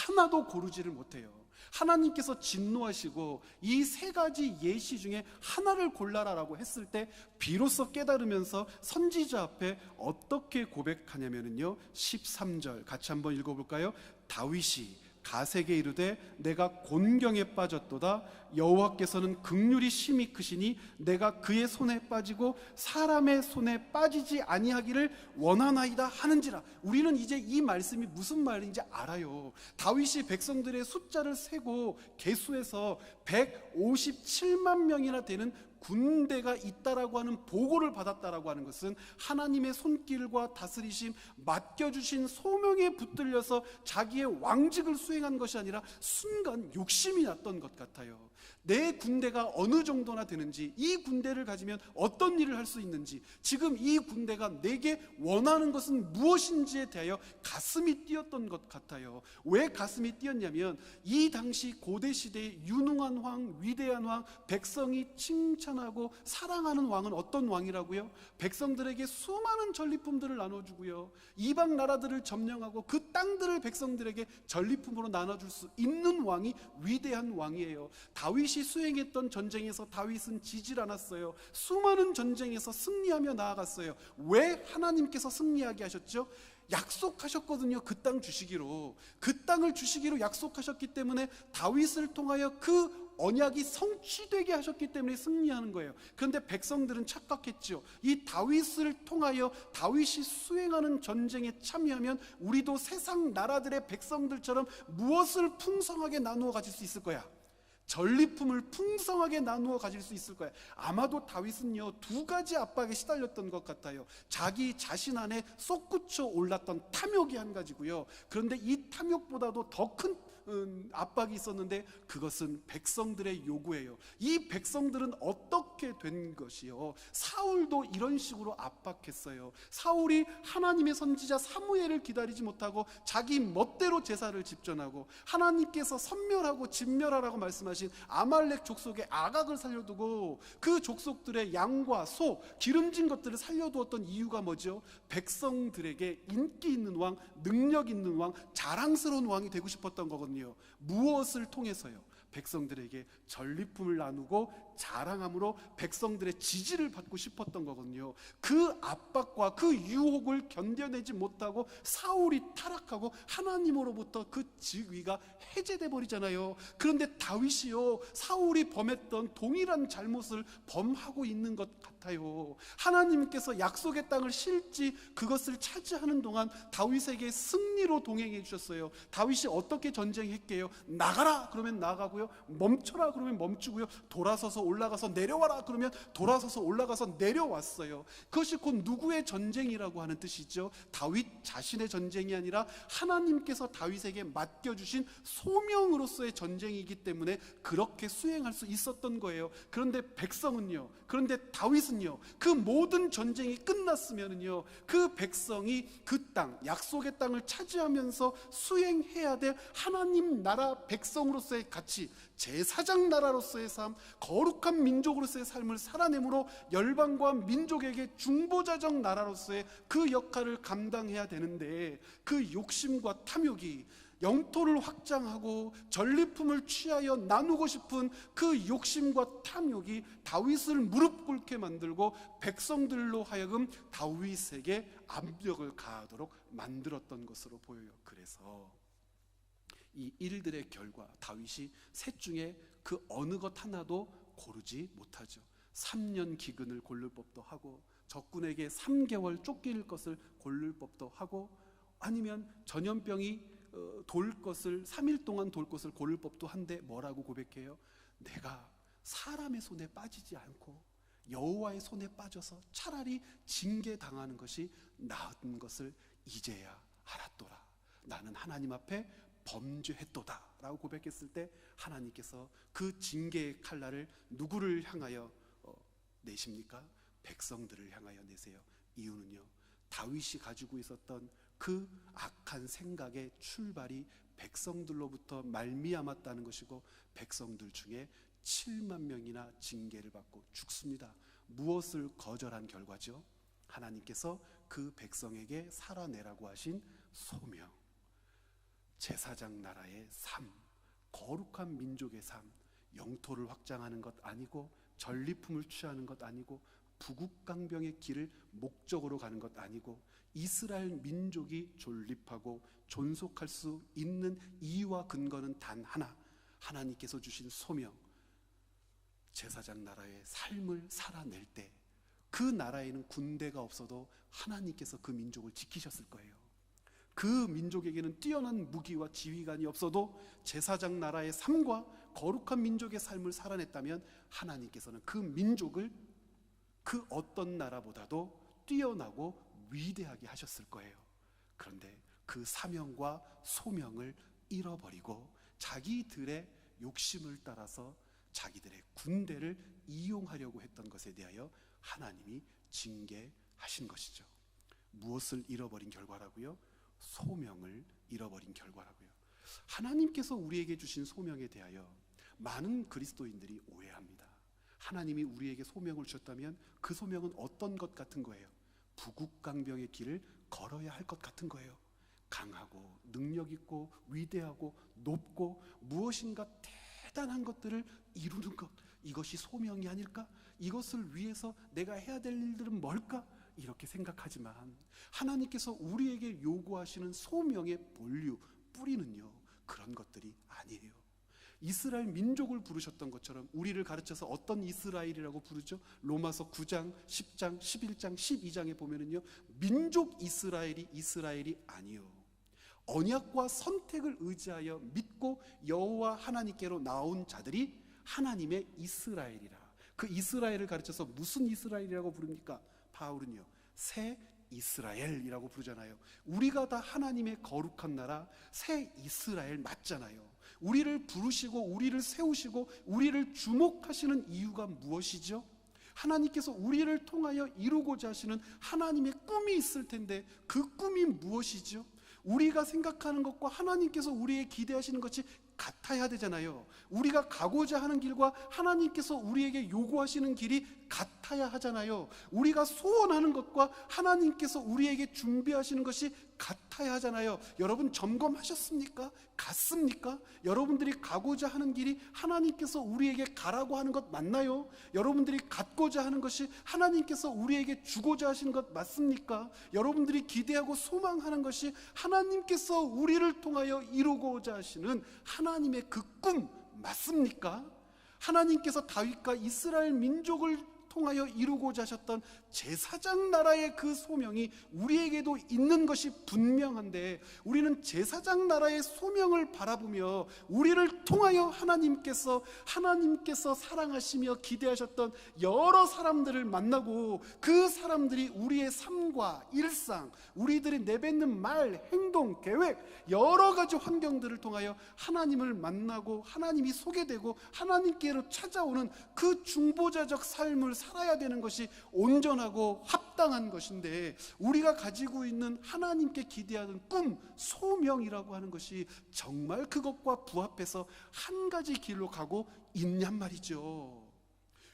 하나도 고르지를 못해요. 하나님께서 진노하시고 이 세 가지 예시 중에 하나를 골라라라고 했을 때 비로소 깨달으면서 선지자 앞에 어떻게 고백하냐면요, 13절 같이 한번 읽어볼까요? 다윗이 가세게 이르되 내가 곤경에 빠졌도다. 여호와께서는 긍휼이 심히 크시니 내가 그의 손에 빠지고 사람의 손에 빠지지 아니하기를 원하나이다 하는지라. 우리는 이제 이 말씀이 무슨 말인지 알아요. 다윗이 백성들의 숫자를 세고 계수해서 157만 명이나 되는 군대가 있다라고 하는 보고를 받았다라고 하는 것은 하나님의 손길과 다스리심, 맡겨주신 소명에 붙들려서 자기의 왕직을 수행한 것이 아니라 순간 욕심이 났던 것 같아요. 내 군대가 어느 정도나 되는지, 이 군대를 가지면 어떤 일을 할 수 있는지, 지금 이 군대가 내게 원하는 것은 무엇인지에 대하여 가슴이 뛰었던 것 같아요. 왜 가슴이 뛰었냐면 이 당시 고대 시대의 유능한 왕, 위대한 왕, 백성이 칭찬 칭찬하고 사랑하는 왕은 어떤 왕이라고요? 백성들에게 수많은 전리품들을 나눠주고요, 이방 나라들을 점령하고 그 땅들을 백성들에게 전리품으로 나눠줄 수 있는 왕이 위대한 왕이에요. 다윗이 수행했던 전쟁에서 다윗은 지질 않았어요. 수많은 전쟁에서 승리하며 나아갔어요. 왜 하나님께서 승리하게 하셨죠? 약속하셨거든요. 그 땅 주시기로. 그 땅을 주시기로 약속하셨기 때문에 다윗을 통하여 그 언약이 성취되게 하셨기 때문에 승리하는 거예요. 그런데 백성들은 착각했죠. 이 다윗을 통하여 다윗이 수행하는 전쟁에 참여하면 우리도 세상 나라들의 백성들처럼 무엇을 풍성하게 나누어 가질 수 있을 거야. 전리품을 풍성하게 나누어 가질 수 있을 거야. 아마도 다윗은요, 두 가지 압박에 시달렸던 것 같아요. 자기 자신 안에 솟구쳐 올랐던 탐욕이 한 가지고요, 그런데 이 탐욕보다도 더 큰 압박이 있었는데 그것은 백성들의 요구예요. 이 백성들은 어떻게 된 것이요? 사울도 이런 식으로 압박했어요. 사울이 하나님의 선지자 사무엘을 기다리지 못하고 자기 멋대로 제사를 집전하고, 하나님께서 섬멸하고 진멸하라고 말씀하신 아말렉 족속의 아각을 살려두고 그 족속들의 양과 소, 기름진 것들을 살려두었던 이유가 뭐죠? 백성들에게 인기 있는 왕, 능력 있는 왕, 자랑스러운 왕이 되고 싶었던 거거든요. 무엇을 통해서요? 백성들에게 전리품을 나누고 자랑함으로 백성들의 지지를 받고 싶었던 거거든요. 그 압박과 그 유혹을 견뎌내지 못하고 사울이 타락하고 하나님으로부터 그 직위가 해제돼 버리잖아요. 그런데 다윗이요, 사울이 범했던 동일한 잘못을 범하고 있는 것 같아요. 하나님께서 약속의 땅을 실지 그것을 차지하는 동안 다윗에게 승리로 동행해 주셨어요. 다윗이 어떻게 전쟁했게요? 나가라 그러면 나가고요, 멈춰라 그러면 멈추고요, 돌아서서 올라가서 내려와라 그러면 돌아서서 올라가서 내려왔어요. 그것이 곧 누구의 전쟁이라고 하는 뜻이죠? 다윗 자신의 전쟁이 아니라 하나님께서 다윗에게 맡겨주신 소명으로서의 전쟁이기 때문에 그렇게 수행할 수 있었던 거예요. 그런데 백성은요, 그런데 다윗은요, 그 모든 전쟁이 끝났으면은요, 그 백성이 그 땅, 약속의 땅을 차지하면서 수행해야 될 하나님 나라 백성으로서의 가치, 제사장 나라로서의 삶, 거룩한 민족으로서의 삶을 살아내므로 열방과 민족에게 중보자적 나라로서의 그 역할을 감당해야 되는데, 그 욕심과 탐욕이, 영토를 확장하고 전리품을 취하여 나누고 싶은 그 욕심과 탐욕이 다윗을 무릎 꿇게 만들고 백성들로 하여금 다윗에게 압력을 가하도록 만들었던 것으로 보여요. 그래서 이 일들의 결과, 다윗이 셋 중에 그 어느 것 하나도 고르지 못하죠. 3년 기근을 고를 법도 하고, 적군에게 3개월 쫓길 것을 고를 법도 하고, 아니면 전염병이 돌 것을 3일 동안 돌 것을 고를 법도 한데 뭐라고 고백해요? 내가 사람의 손에 빠지지 않고 여호와의 손에 빠져서 차라리 징계당하는 것이 나은 것을 이제야 알았도다. 나는 하나님 앞에 범죄했도다 라고 고백했을 때 하나님께서 그 징계의 칼날을 누구를 향하여 내십니까? 백성들을 향하여 내세요. 이유는요, 다윗이 가지고 있었던 그 악한 생각의 출발이 백성들로부터 말미암았다는 것이고, 백성들 중에 7만 명이나 징계를 받고 죽습니다. 무엇을 거절한 결과죠? 하나님께서 그 백성에게 살아내라고 하신 소명, 제사장 나라의 삶, 거룩한 민족의 삶, 영토를 확장하는 것 아니고 전리품을 취하는 것 아니고 부국강병의 길을 목적으로 가는 것 아니고 이스라엘 민족이 존립하고 존속할 수 있는 이유와 근거는 단 하나, 하나님께서 주신 소명, 제사장 나라의 삶을 살아낼 때 그 나라에는 군대가 없어도 하나님께서 그 민족을 지키셨을 거예요. 그 민족에게는 뛰어난 무기와 지휘관이 없어도 제사장 나라의 삶과 거룩한 민족의 삶을 살아냈다면 하나님께서는 그 민족을 그 어떤 나라보다도 뛰어나고 위대하게 하셨을 거예요. 그런데 그 사명과 소명을 잃어버리고 자기들의 욕심을 따라서 자기들의 군대를 이용하려고 했던 것에 대하여 하나님이 징계하신 것이죠. 무엇을 잃어버린 결과라고요? 소명을 잃어버린 결과라고요. 하나님께서 우리에게 주신 소명에 대하여 많은 그리스도인들이 오해합니다. 하나님이 우리에게 소명을 주셨다면 그 소명은 어떤 것 같은 거예요? 부국강병의 길을 걸어야 할 것 같은 거예요. 강하고 능력 있고 위대하고 높고 무엇인가 대단한 것들을 이루는 것, 이것이 소명이 아닐까? 이것을 위해서 내가 해야 될 일들은 뭘까? 이렇게 생각하지만 하나님께서 우리에게 요구하시는 소명의 본류, 뿌리는요, 그런 것들이 아니에요. 이스라엘 민족을 부르셨던 것처럼 우리를 가르쳐서 어떤 이스라엘이라고 부르죠? 로마서 9장, 10장, 11장, 12장에 보면은요, 민족 이스라엘이 아니요, 언약과 선택을 의지하여 믿고 여호와 하나님께로 나온 자들이 하나님의 이스라엘이라. 그 이스라엘을 가르쳐서 무슨 이스라엘이라고 부릅니까? 바울은요, 새 이스라엘이라고 부르잖아요. 우리가 다 하나님의 거룩한 나라, 새 이스라엘 맞잖아요. 우리를 부르시고 우리를 세우시고 우리를 주목하시는 이유가 무엇이죠? 하나님께서 우리를 통하여 이루고자 하시는 하나님의 꿈이 있을 텐데 그 꿈이 무엇이죠? 우리가 생각하는 것과 하나님께서 우리에게 기대하시는 것이 같아야 되잖아요. 우리가 가고자 하는 길과 하나님께서 우리에게 요구하시는 길이 같아야 하잖아요. 우리가 소원하는 것과 하나님께서 우리에게 준비하시는 것이 같아야 하잖아요. 여러분 점검하셨습니까? 같습니까? 여러분들이 가고자 하는 길이 하나님께서 우리에게 가라고 하는 것 맞나요? 여러분들이 갖고자 하는 것이 하나님께서 우리에게 주고자 하시는 것 맞습니까? 여러분들이 기대하고 소망하는 것이 하나님께서 우리를 통하여 이루고자 하시는 하나님의 그 꿈 맞습니까? 하나님께서 다윗과 이스라엘 민족을 통하여 이루고자 하셨던 제사장 나라의 그 소명이 우리에게도 있는 것이 분명한데, 우리는 제사장 나라의 소명을 바라보며 우리를 통하여 하나님께서 사랑하시며 기대하셨던 여러 사람들을 만나고 그 사람들이 우리의 삶과 일상, 우리들이 내뱉는 말, 행동, 계획, 여러 가지 환경들을 통하여 하나님을 만나고 하나님이 소개되고 하나님께로 찾아오는 그 중보자적 삶을 살아야 되는 것이 온전하고 합당한 것인데, 우리가 가지고 있는 하나님께 기대하는 꿈, 소명이라고 하는 것이 정말 그것과 부합해서 한 가지 길로 가고 있냔 말이죠.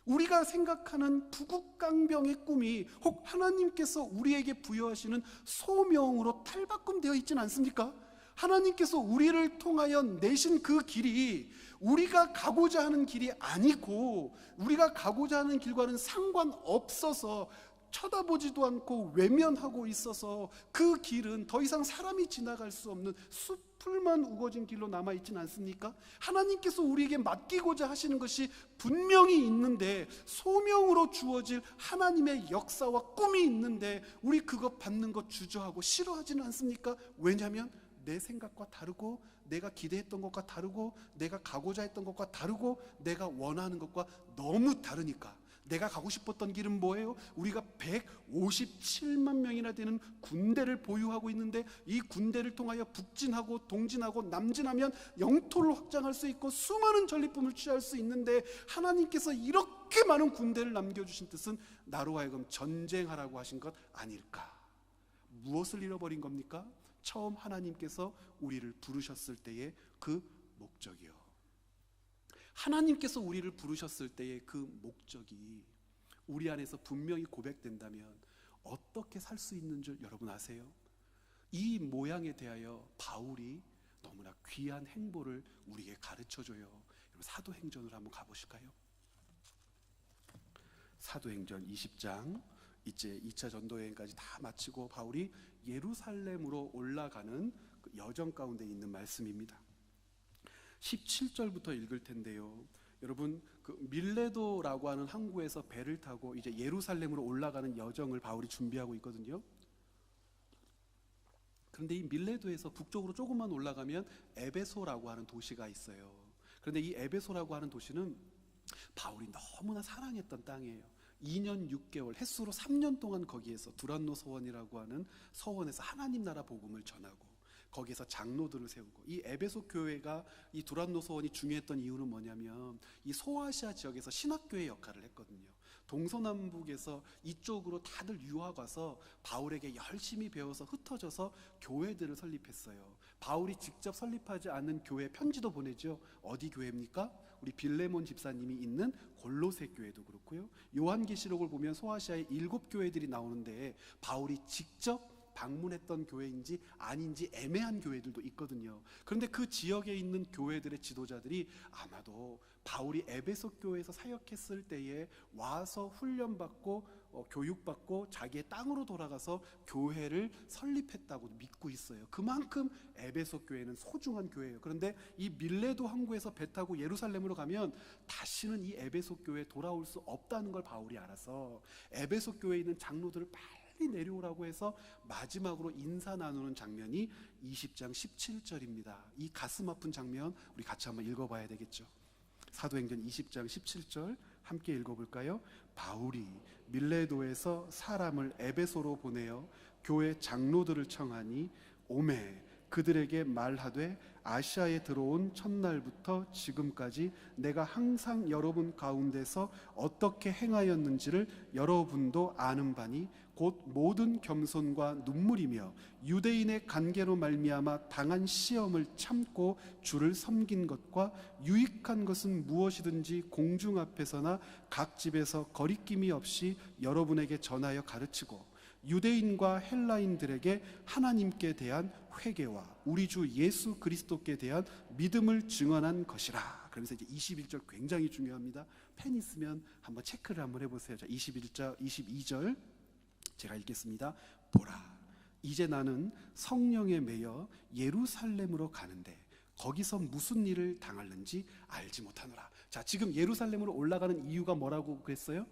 우리가 생각하는 부국강병의 꿈이 혹 하나님께서 우리에게 부여하시는 소명으로 탈바꿈되어 있지는 않습니까? 하나님께서 우리를 통하여 내신 그 길이 우리가 가고자 하는 길이 아니고, 우리가 가고자 하는 길과는 상관없어서 쳐다보지도 않고 외면하고 있어서 그 길은 더 이상 사람이 지나갈 수 없는 숲풀만 우거진 길로 남아있지는 않습니까? 하나님께서 우리에게 맡기고자 하시는 것이 분명히 있는데, 소명으로 주어질 하나님의 역사와 꿈이 있는데 우리 그것 받는 것 주저하고 싫어하지는 않습니까? 왜냐하면 내 생각과 다르고 내가 기대했던 것과 다르고 내가 가고자 했던 것과 다르고 내가 원하는 것과 너무 다르니까. 내가 가고 싶었던 길은 뭐예요? 우리가 157만 명이나 되는 군대를 보유하고 있는데, 이 군대를 통하여 북진하고 동진하고 남진하면 영토를 확장할 수 있고 수많은 전리품을 취할 수 있는데, 하나님께서 이렇게 많은 군대를 남겨주신 뜻은 나로 하여금 전쟁하라고 하신 것 아닐까? 무엇을 잃어버린 겁니까? 처음 하나님께서 우리를 부르셨을 때의 그 목적이요. 하나님께서 우리를 부르셨을 때의 그 목적이 우리 안에서 분명히 고백된다면 어떻게 살 수 있는 줄 여러분 아세요? 이 모양에 대하여 바울이 너무나 귀한 행보를 우리에게 가르쳐줘요. 여러분 사도행전으로 한번 가보실까요? 사도행전 20장, 이제 2차 전도여행까지 다 마치고 바울이 예루살렘으로 올라가는 그 여정 가운데 있는 말씀입니다. 17절부터 읽을 텐데요. 여러분 그 밀레도라고 하는 항구에서 배를 타고 이제 예루살렘으로 올라가는 여정을 바울이 준비하고 있거든요. 그런데 이 밀레도에서 북쪽으로 조금만 올라가면 에베소라고 하는 도시가 있어요. 그런데 이 에베소라고 하는 도시는 바울이 너무나 사랑했던 땅이에요. 2년 6개월, 햇수로 3년 동안 거기에서 두란노 서원이라고 하는 서원에서 하나님 나라 복음을 전하고 거기에서 장로들을 세우고, 이 에베소 교회가 이 두란노 서원이 중요했던 이유는 뭐냐면 이 소아시아 지역에서 신학교의 역할을 했거든요. 동서남북에서 이쪽으로 다들 유학 와서 바울에게 열심히 배워서 흩어져서 교회들을 설립했어요. 바울이 직접 설립하지 않은 교회 편지도 보내죠. 어디 교회입니까? 우리 빌레몬 집사님이 있는 골로새 교회도 그렇고요. 요한계시록을 보면 소아시아의 7교회들이 나오는데 바울이 직접 방문했던 교회인지 아닌지 애매한 교회들도 있거든요. 그런데 그 지역에 있는 교회들의 지도자들이 아마도 바울이 에베소 교회에서 사역했을 때에 와서 훈련받고 교육받고 자기의 땅으로 돌아가서 교회를 설립했다고 믿고 있어요. 그만큼 에베소 교회는 소중한 교회예요. 그런데 이 밀레도 항구에서 배 타고 예루살렘으로 가면 다시는 이 에베소 교회에 돌아올 수 없다는 걸 바울이 알아서 에베소 교회에 있는 장로들을 빨리 내려오라고 해서 마지막으로 인사 나누는 장면이 20장 17절입니다. 이 가슴 아픈 장면 우리 같이 한번 읽어봐야 되겠죠. 사도행전 20장 17절 함께 읽어볼까요? 바울이 밀레도에서 사람을 에베소로 보내어 교회 장로들을 청하니 오매 그들에게 말하되 아시아에 들어온 첫날부터 지금까지 내가 항상 여러분 가운데서 어떻게 행하였는지를 여러분도 아는 바니 곧 모든 겸손과 눈물이며 유대인의 관계로 말미암아 당한 시험을 참고 주를 섬긴 것과 유익한 것은 무엇이든지 공중 앞에서나 각 집에서 거리낌이 없이 여러분에게 전하여 가르치고 유대인과 헬라인들에게 하나님께 대한 회개와 우리 주 예수 그리스도께 대한 믿음을 증언한 것이라. 그러면서 이제 21절 굉장히 중요합니다. 펜 있으면 한번 체크를 한번 해보세요. 자, 22절 제가 읽겠습니다. 보라, 이제 나는 성령에 매여 예루살렘으로 가는데 거기서 무슨 일을 당할는지 알지 못하노라. 자, 지금 예루살렘으로 올라가는 이유가 뭐라고 그랬어요?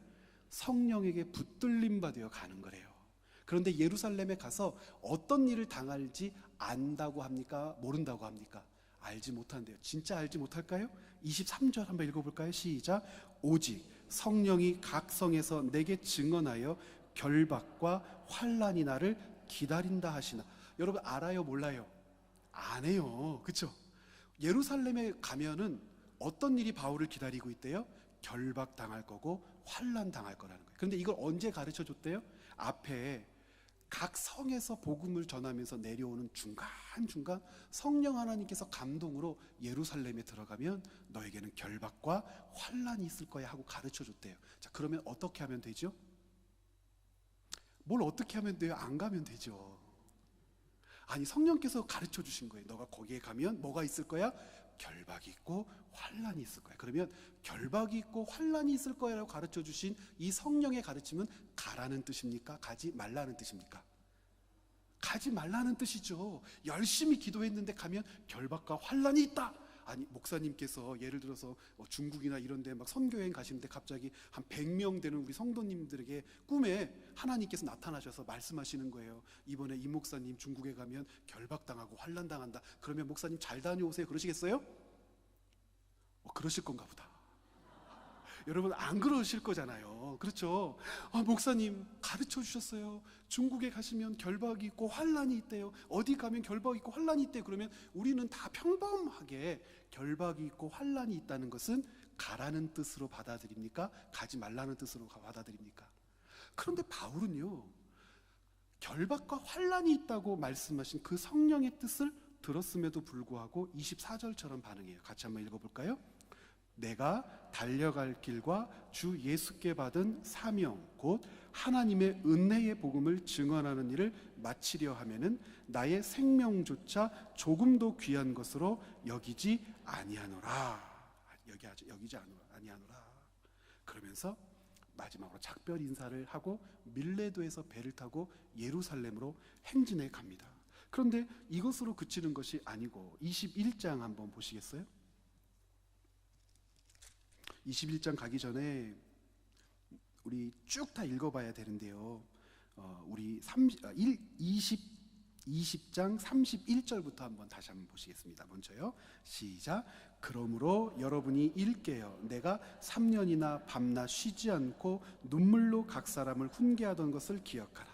성령에게 붙들림 받아 가는 거래요. 그런데 예루살렘에 가서 어떤 일을 당할지 안다고 합니까? 모른다고 합니까? 알지 못한대요. 진짜 알지 못할까요? 23절 한번 읽어볼까요? 시작. 오직 성령이 각 성에서 내게 증언하여 결박과 환난이 나를 기다린다 하시나. 여러분 알아요? 몰라요? 안 해요. 그렇죠? 예루살렘에 가면은 어떤 일이 바울을 기다리고 있대요? 결박 당할 거고 환난 당할 거라는 거예요. 그런데 이걸 언제 가르쳐 줬대요? 앞에 각 성에서 복음을 전하면서 내려오는 중간중간 성령 하나님께서 감동으로 예루살렘에 들어가면 너에게는 결박과 환난이 있을 거야 하고 가르쳐 줬대요. 자, 그러면 어떻게 하면 되죠? 뭘 어떻게 하면 돼요? 안 가면 되죠. 아니, 성령께서 가르쳐 주신 거예요. 너가 거기에 가면 뭐가 있을 거야? 결박이 있고 환난이 있을 거야. 그러면 결박이 있고 환난이 있을 거야라고 가르쳐 주신 이 성령의 가르침은 가라는 뜻입니까? 가지 말라는 뜻입니까? 가지 말라는 뜻이죠. 열심히 기도했는데 가면 결박과 환난이 있다. 아니, 목사님께서 예를 들어서 중국이나 이런 데 막 선교여행 가시는데 갑자기 한 100명 되는 우리 성도님들에게 꿈에 하나님께서 나타나셔서 말씀하시는 거예요. 이번에 이 목사님 중국에 가면 결박당하고 환난당한다. 그러면 목사님 잘 다녀오세요. 그러시겠어요? 그러실 건가 보다. 여러분 안 그러실 거잖아요. 그렇죠? 목사님 가르쳐 주셨어요. 중국에 가시면 결박이 있고 환난이 있대요. 어디 가면 결박이 있고 환난이 있대요. 그러면 우리는 다 평범하게 결박이 있고 환난이 있다는 것은 가라는 뜻으로 받아들입니까? 가지 말라는 뜻으로 받아들입니까? 그런데 바울은요, 결박과 환난이 있다고 말씀하신 그 성령의 뜻을 들었음에도 불구하고 24절처럼 반응해요. 같이 한번 읽어볼까요? 내가 달려갈 길과 주 예수께 받은 사명 곧 하나님의 은혜의 복음을 증언하는 일을 마치려 하면은 나의 생명조차 조금도 귀한 것으로 여기지 아니하노라. 여기지 아니하노라. 그러면서 마지막으로 작별 인사를 하고 밀레도에서 배를 타고 예루살렘으로 행진해 갑니다. 그런데 이것으로 그치는 것이 아니고 21장 한번 보시겠어요? 21장 가기 전에 우리 쭉 다 읽어봐야 되는데요. 우리 20장 31절부터 한번 다시 한번 보시겠습니다. 먼저요. 시작. 그러므로 여러분이 읽게요. 내가 3년이나 밤낮 쉬지 않고 눈물로 각 사람을 훈계하던 것을 기억하라.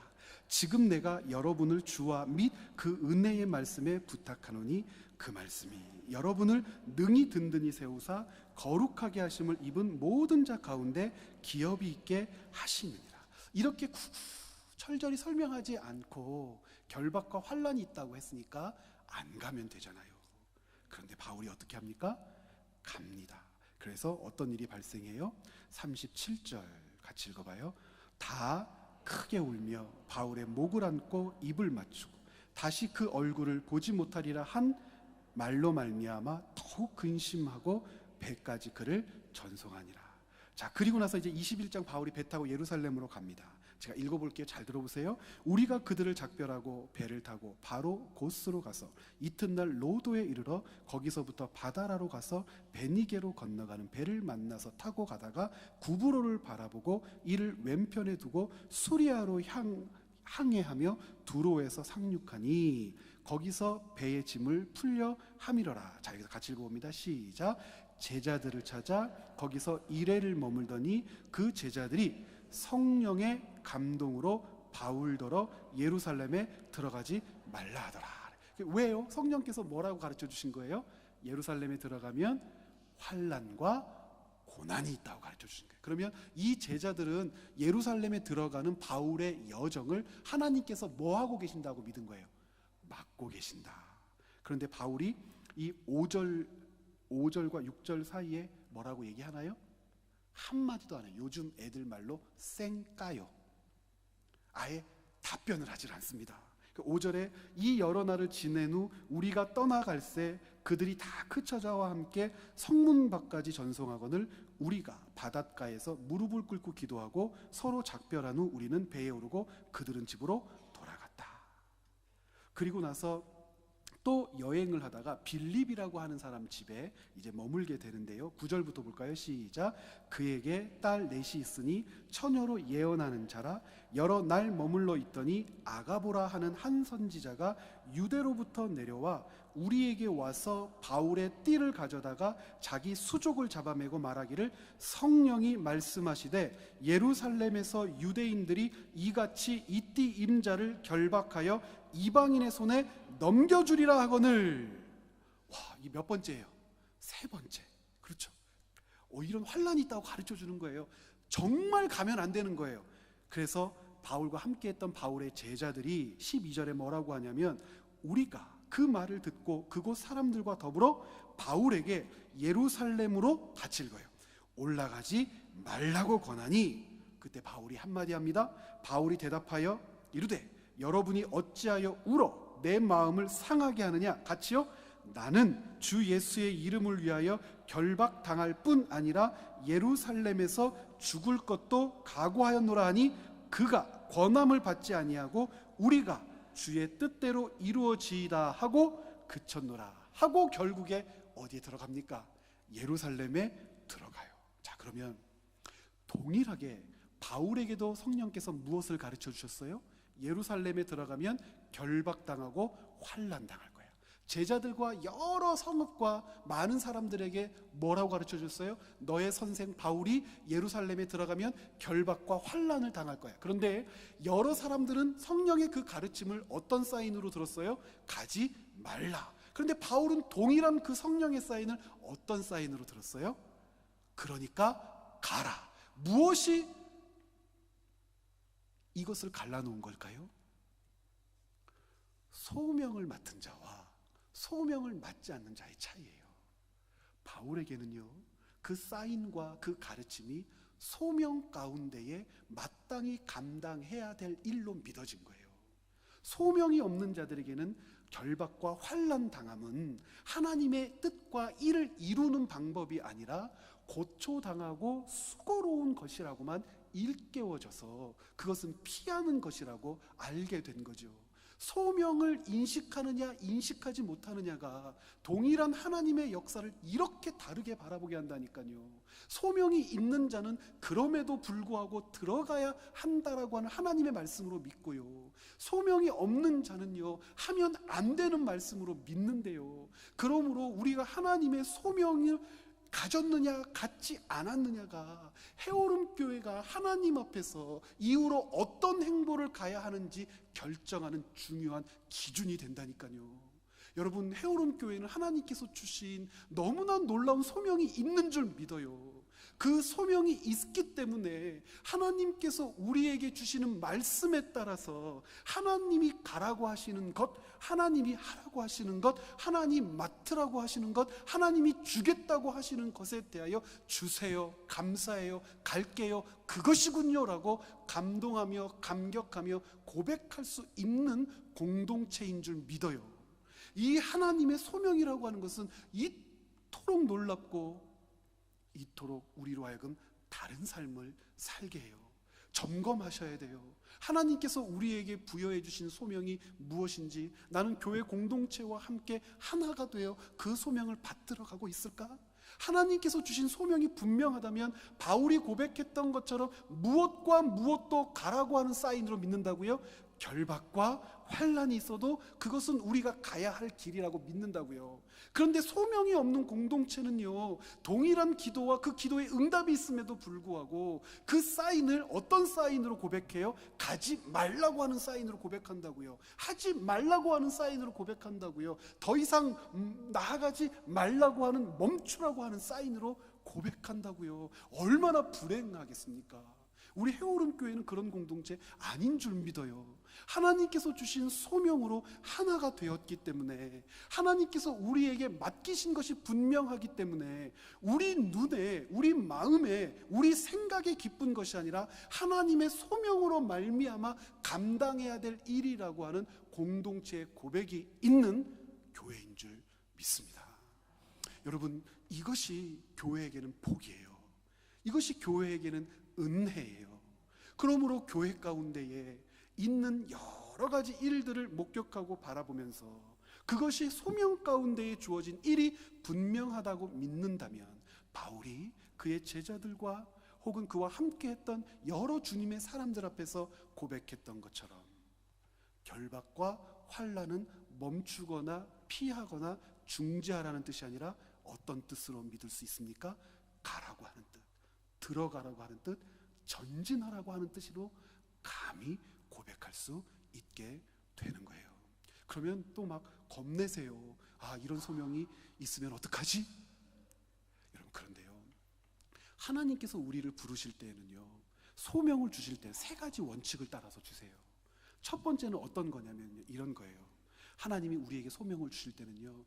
지금 내가 여러분을 주와 및 그 은혜의 말씀에 부탁하노니 그 말씀이 여러분을 능히 든든히 세우사 거룩하게 하심을 입은 모든 자 가운데 기업이 있게 하시느니라. 이렇게 철저히 설명하지 않고 결박과 환난이 있다고 했으니까 안 가면 되잖아요. 그런데 바울이 어떻게 합니까? 갑니다. 그래서 어떤 일이 발생해요? 37절 같이 읽어봐요. 다 크게 울며 바울의 목을 안고 입을 맞추고 다시 그 얼굴을 보지 못하리라 한 말로 말미암아 더욱 근심하고 배까지 그를 전송하니라. 자, 그리고 나서 이제 21장 바울이 배 타고 예루살렘으로 갑니다. 제가 읽어볼게요. 잘 들어보세요. 우리가 그들을 작별하고 배를 타고 바로 고스로 가서 이튿날 로도에 이르러 거기서부터 바다라로 가서 베니게로 건너가는 배를 만나서 타고 가다가 구브로를 바라보고 이를 왼편에 두고 수리아로 항해하며 두로에서 상륙하니 거기서 배의 짐을 풀려 함이러라. 자, 여기서 같이 읽어봅니다. 시작. 제자들을 찾아 거기서 이레를 머물더니 그 제자들이 성령의 감동으로 바울더러 예루살렘에 들어가지 말라 하더라. 왜요? 성령께서 뭐라고 가르쳐 주신 거예요? 예루살렘에 들어가면 환난과 고난이 있다고 가르쳐 주신 거예요. 그러면 이 제자들은 예루살렘에 들어가는 바울의 여정을 하나님께서 뭐 하고 계신다고 믿은 거예요? 막고 계신다. 그런데 바울이 이 5절과 6절 사이에 뭐라고 얘기하나요? 한마디도 안 해요. 요즘 애들 말로 쌩까요. 아예 답변을 하질 않습니다. 5절에 이 여러 날을 지낸 후 우리가 떠나갈새 그들이 다 그 처자와 함께 성문 밖까지 전송하거늘 우리가 바닷가에서 무릎을 꿇고 기도하고 서로 작별한 후 우리는 배에 오르고 그들은 집으로 돌아갔다. 그리고 나서 또 여행을 하다가 빌립이라고 하는 사람 집에 이제 머물게 되는데요. 9절부터 볼까요? 시작. 그에게 딸 넷이 있으니 처녀로 예언하는 자라. 여러 날 머물러 있더니 아가보라 하는 한 선지자가 유대로부터 내려와 우리에게 와서 바울의 띠를 가져다가 자기 수족을 잡아매고 말하기를 성령이 말씀하시되 예루살렘에서 유대인들이 이같이 이 띠 임자를 결박하여 이방인의 손에 넘겨주리라 하거늘. 와, 이 몇 번째예요? 세 번째. 그렇죠. 이런 환란이 있다고 가르쳐 주는 거예요. 정말 가면 안 되는 거예요. 그래서 바울과 함께 했던 바울의 제자들이 12절에 뭐라고 하냐면 우리가 그 말을 듣고 그곳 사람들과 더불어 바울에게 예루살렘으로 같이 읽어요. 올라가지 말라고 권하니 그때 바울이 한마디 합니다. 바울이 대답하여 이르되 여러분이 어찌하여 울어 내 마음을 상하게 하느냐. 같이요. 나는 주 예수의 이름을 위하여 결박당할 뿐 아니라 예루살렘에서 죽을 것도 각오하였노라 하니 그가 권함을 받지 아니하고 우리가 주의 뜻대로 이루어지이다 하고 그쳤노라 하고 결국에 어디에 들어갑니까? 예루살렘에 들어가요. 자, 그러면 동일하게 바울에게도 성령께서 무엇을 가르쳐 주셨어요? 예루살렘에 들어가면 결박당하고 환난당할 거예요. 제자들과 여러 성읍과 많은 사람들에게 뭐라고 가르쳐 줬어요? 너의 선생 바울이 예루살렘에 들어가면 결박과 환난을 당할 거야. 그런데 여러 사람들은 성령의 그 가르침을 어떤 사인으로 들었어요? 가지 말라. 그런데 바울은 동일한 그 성령의 사인을 어떤 사인으로 들었어요? 그러니까 가라. 무엇이 이것을 갈라놓은 걸까요? 소명을 맡은 자와 소명을 맡지 않는 자의 차이예요. 바울에게는요, 그 사인과 그 가르침이 소명 가운데에 마땅히 감당해야 될 일로 믿어진 거예요. 소명이 없는 자들에게는 결박과 환난 당함은 하나님의 뜻과 일을 이루는 방법이 아니라 고초당하고 수고로운 것이라고만 일깨워져서 그것은 피하는 것이라고 알게 된 거죠. 소명을 인식하느냐 인식하지 못하느냐가 동일한 하나님의 역사를 이렇게 다르게 바라보게 한다니까요. 소명이 있는 자는 그럼에도 불구하고 들어가야 한다라고 하는 하나님의 말씀으로 믿고요, 소명이 없는 자는요 하면 안 되는 말씀으로 믿는데요. 그러므로 우리가 하나님의 소명을 가졌느냐 갖지 않았느냐가 해오름 교회가 하나님 앞에서 이후로 어떤 행보를 가야 하는지 결정하는 중요한 기준이 된다니까요. 여러분, 해오름 교회는 하나님께서 주신 너무나 놀라운 소명이 있는 줄 믿어요. 그 소명이 있기 때문에 하나님께서 우리에게 주시는 말씀에 따라서 하나님이 가라고 하시는 것, 하나님이 하라고 하시는 것, 하나님 맡으라고 하시는 것, 하나님이 주겠다고 하시는 것에 대하여 주세요, 감사해요, 갈게요, 그것이군요 라고 감동하며 감격하며 고백할 수 있는 공동체인 줄 믿어요. 이 하나님의 소명이라고 하는 것은 이토록 놀랍고 이토록 우리로 하여금 다른 삶을 살게 해요. 점검하셔야 돼요. 하나님께서 우리에게 부여해 주신 소명이 무엇인지, 나는 교회 공동체와 함께 하나가 되어 그 소명을 받들어 가고 있을까? 하나님께서 주신 소명이 분명하다면 바울이 고백했던 것처럼 무엇과 무엇도 가라고 하는 사인으로 믿는다고요? 결박과 환난이 있어도 그것은 우리가 가야 할 길이라고 믿는다고요. 그런데 소명이 없는 공동체는요, 동일한 기도와 그 기도에 응답이 있음에도 불구하고 그 사인을 어떤 사인으로 고백해요? 가지 말라고 하는 사인으로 고백한다고요. 하지 말라고 하는 사인으로 고백한다고요. 더 이상 나아가지 말라고 하는, 멈추라고 하는 사인으로 고백한다고요. 얼마나 불행하겠습니까? 우리 해오름 교회는 그런 공동체 아닌 줄 믿어요. 하나님께서 주신 소명으로 하나가 되었기 때문에, 하나님께서 우리에게 맡기신 것이 분명하기 때문에 우리 눈에, 우리 마음에, 우리 생각에 기쁜 것이 아니라 하나님의 소명으로 말미암아 감당해야 될 일이라고 하는 공동체의 고백이 있는 교회인 줄 믿습니다. 여러분, 이것이 교회에게는 복이에요. 이것이 교회에게는 은혜예요. 그러므로 교회 가운데에 있는 여러 가지 일들을 목격하고 바라보면서 그것이 소명 가운데에 주어진 일이 분명하다고 믿는다면, 바울이 그의 제자들과 혹은 그와 함께 했던 여러 주님의 사람들 앞에서 고백했던 것처럼 결박과 환난은 멈추거나 피하거나 중지하라는 뜻이 아니라 어떤 뜻으로 믿을 수 있습니까? 가라고 하는 뜻, 들어가라고 하는 뜻, 전진하라고 하는 뜻으로 감히 고백할 수 있게 되는 거예요. 그러면 또 막 겁내세요. 아, 이런 소명이 있으면 어떡하지? 여러분, 그런데요, 하나님께서 우리를 부르실 때에는요, 소명을 주실 때 세 가지 원칙을 따라서 주세요. 첫 번째는 어떤 거냐면 이런 거예요. 하나님이 우리에게 소명을 주실 때는요,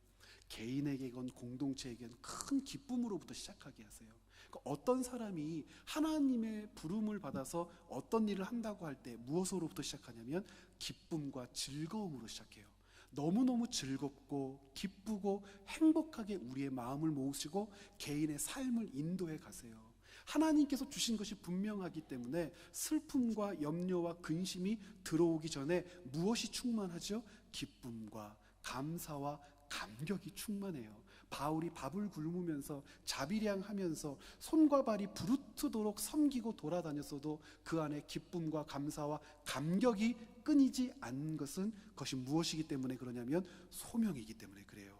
개인에게건 공동체에게는 큰 기쁨으로부터 시작하게 하세요. 그러니까 어떤 사람이 하나님의 부름을 받아서 어떤 일을 한다고 할 때 무엇으로부터 시작하냐면 기쁨과 즐거움으로 시작해요. 너무너무 즐겁고 기쁘고 행복하게 우리의 마음을 모으시고 개인의 삶을 인도해 가세요. 하나님께서 주신 것이 분명하기 때문에 슬픔과 염려와 근심이 들어오기 전에 무엇이 충만하죠? 기쁨과 감사와 감격이 충만해요. 바울이 밥을 굶으면서 자비량하면서 손과 발이 부르트도록 섬기고 돌아다녔어도 그 안에 기쁨과 감사와 감격이 끊이지 않는 것은, 그것이 무엇이기 때문에 그러냐면 소명이기 때문에 그래요.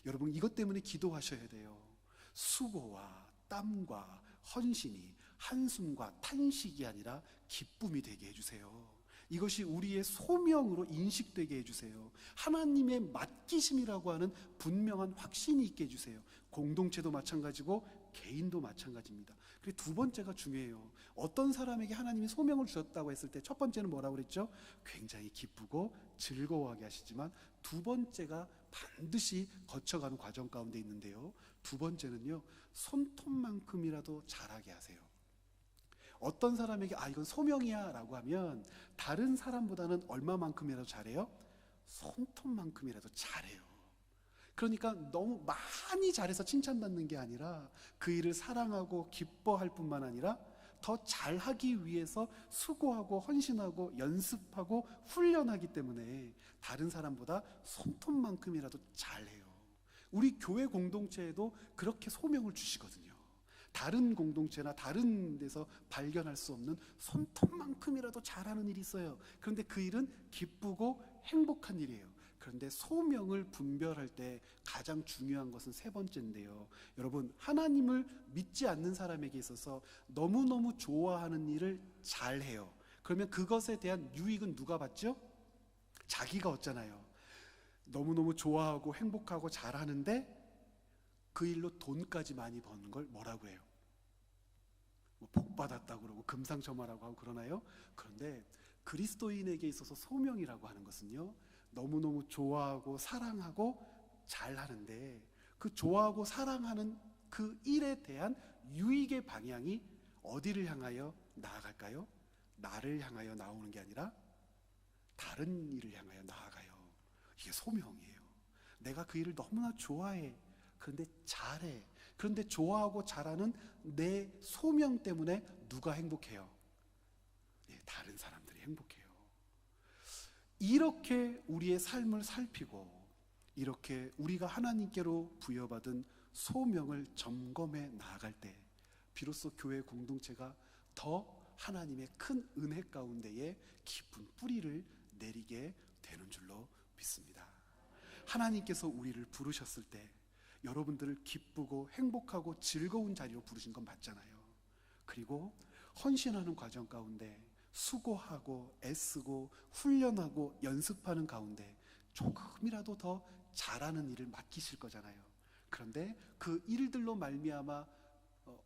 여러분, 이것 때문에 기도하셔야 돼요. 수고와 땀과 헌신이 한숨과 탄식이 아니라 기쁨이 되게 해주세요. 이것이 우리의 소명으로 인식되게 해주세요. 하나님의 맡기심이라고 하는 분명한 확신이 있게 해주세요. 공동체도 마찬가지고 개인도 마찬가지입니다. 그리고 두 번째가 중요해요. 어떤 사람에게 하나님이 소명을 주셨다고 했을 때 첫 번째는 뭐라고 그랬죠? 굉장히 기쁘고 즐거워하게 하시지만 두 번째가 반드시 거쳐가는 과정 가운데 있는데요, 두 번째는요, 손톱만큼이라도 잘하게 하세요. 어떤 사람에게 아, 이건 소명이야 라고 하면 다른 사람보다는 얼마만큼이라도 잘해요? 손톱만큼이라도 잘해요. 그러니까 너무 많이 잘해서 칭찬받는 게 아니라 그 일을 사랑하고 기뻐할 뿐만 아니라 더 잘하기 위해서 수고하고 헌신하고 연습하고 훈련하기 때문에 다른 사람보다 손톱만큼이라도 잘해요. 우리 교회 공동체에도 그렇게 소명을 주시거든요. 다른 공동체나 다른 데서 발견할 수 없는 손톱만큼이라도 잘하는 일이 있어요. 그런데 그 일은 기쁘고 행복한 일이에요. 그런데 소명을 분별할 때 가장 중요한 것은 세 번째인데요, 여러분, 하나님을 믿지 않는 사람에게 있어서 너무너무 좋아하는 일을 잘해요. 그러면 그것에 대한 유익은 누가 받죠? 자기가 얻잖아요. 너무너무 좋아하고 행복하고 잘하는데 그 일로 돈까지 많이 버는 걸 뭐라고 해요? 뭐 복 받았다고 그러고 금상첨화라고 하고 그러나요? 그런데 그리스도인에게 있어서 소명이라고 하는 것은요, 너무너무 좋아하고 사랑하고 잘하는데, 그 좋아하고 사랑하는 그 일에 대한 유익의 방향이 어디를 향하여 나아갈까요? 나를 향하여 나오는 게 아니라 다른 일을 향하여 나아가요. 이게 소명이에요. 내가 그 일을 너무나 좋아해. 그런데 잘해. 그런데 좋아하고 잘하는 내 소명 때문에 누가 행복해요? 예, 다른 사람들이 행복해요. 이렇게 우리의 삶을 살피고, 이렇게 우리가 하나님께로 부여받은 소명을 점검해 나아갈 때 비로소 교회 공동체가 더 하나님의 큰 은혜 가운데에 깊은 뿌리를 내리게 되는 줄로 믿습니다. 하나님께서 우리를 부르셨을 때 여러분들을 기쁘고 행복하고 즐거운 자리로 부르신 건 맞잖아요. 그리고 헌신하는 과정 가운데 수고하고 애쓰고 훈련하고 연습하는 가운데 조금이라도 더 잘하는 일을 맡기실 거잖아요. 그런데 그 일들로 말미암아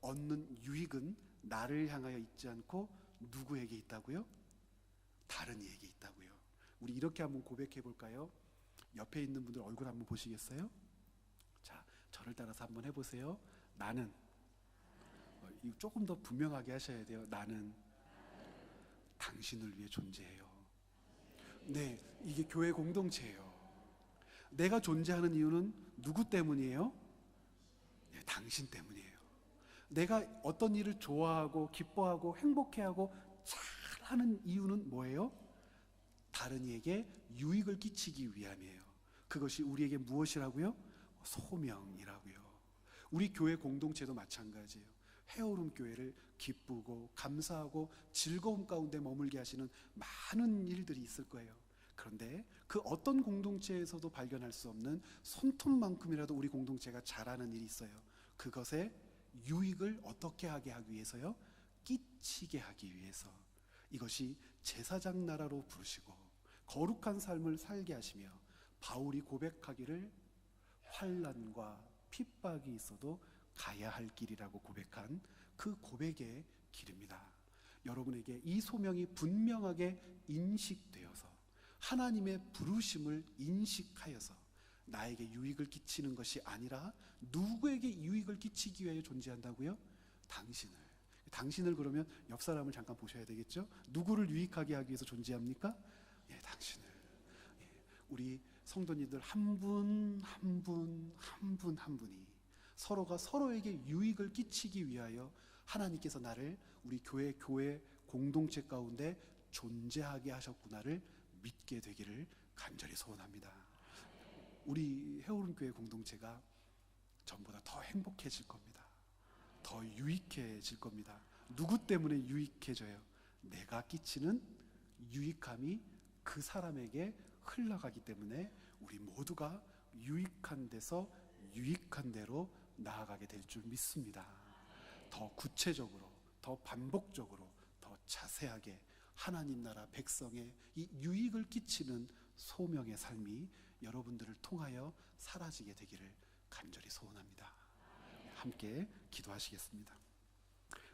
얻는 유익은 나를 향하여 있지 않고 누구에게 있다고요? 다른 이에게 있다고요. 우리 이렇게 한번 고백해 볼까요? 옆에 있는 분들 얼굴 한번 보시겠어요? 자, 저를 따라서 한번 해보세요. 나는, 이거 조금 더 분명하게 하셔야 돼요. 나는 당신을 위해 존재해요. 네, 이게 교회 공동체예요. 내가 존재하는 이유는 누구 때문이에요? 네, 당신 때문이에요. 내가 어떤 일을 좋아하고 기뻐하고 행복해하고 잘하는 이유는 뭐예요? 다른 이에게 유익을 끼치기 위함이에요. 그것이 우리에게 무엇이라고요? 소명이라고요. 우리 교회 공동체도 마찬가지예요. 헤어룸 교회를 기쁘고 감사하고 즐거움 가운데 머물게 하시는 많은 일들이 있을 거예요. 그런데 그 어떤 공동체에서도 발견할 수 없는 손톱만큼이라도 우리 공동체가 잘하는 일이 있어요. 그것에 유익을 어떻게 하게 하기 위해서요? 끼치게 하기 위해서. 이것이 제사장 나라로 부르시고 거룩한 삶을 살게 하시며, 바울이 고백하기를 환난과 핍박이 있어도 가야 할 길이라고 고백한 그 고백의 길입니다. 여러분에게 이 소명이 분명하게 인식되어서 하나님의 부르심을 인식하여서 나에게 유익을 끼치는 것이 아니라 누구에게 유익을 끼치기 위하여 존재한다고요? 당신을 그러면 옆 사람을 잠깐 보셔야 되겠죠? 누구를 유익하게 하기 위해서 존재합니까? 예, 당신을. 예, 우리 성도님들 한 분 한 분이 서로가 서로에게 유익을 끼치기 위하여 하나님께서 나를 우리 교회 공동체 가운데 존재하게 하셨구나를 믿게 되기를 간절히 소원합니다. 우리 헤어룸 교회 공동체가 전보다 더 행복해질 겁니다. 더 유익해질 겁니다. 누구 때문에 유익해져요? 내가 끼치는 유익함이 그 사람에게 흘러가기 때문에 우리 모두가 유익한 데서 유익한 대로 나아가게 될 줄 믿습니다. 더 구체적으로, 더 반복적으로, 더 자세하게 하나님 나라 백성의 이 유익을 끼치는 소명의 삶이 여러분들을 통하여 사라지게 되기를 간절히 소원합니다. 함께 기도하시겠습니다.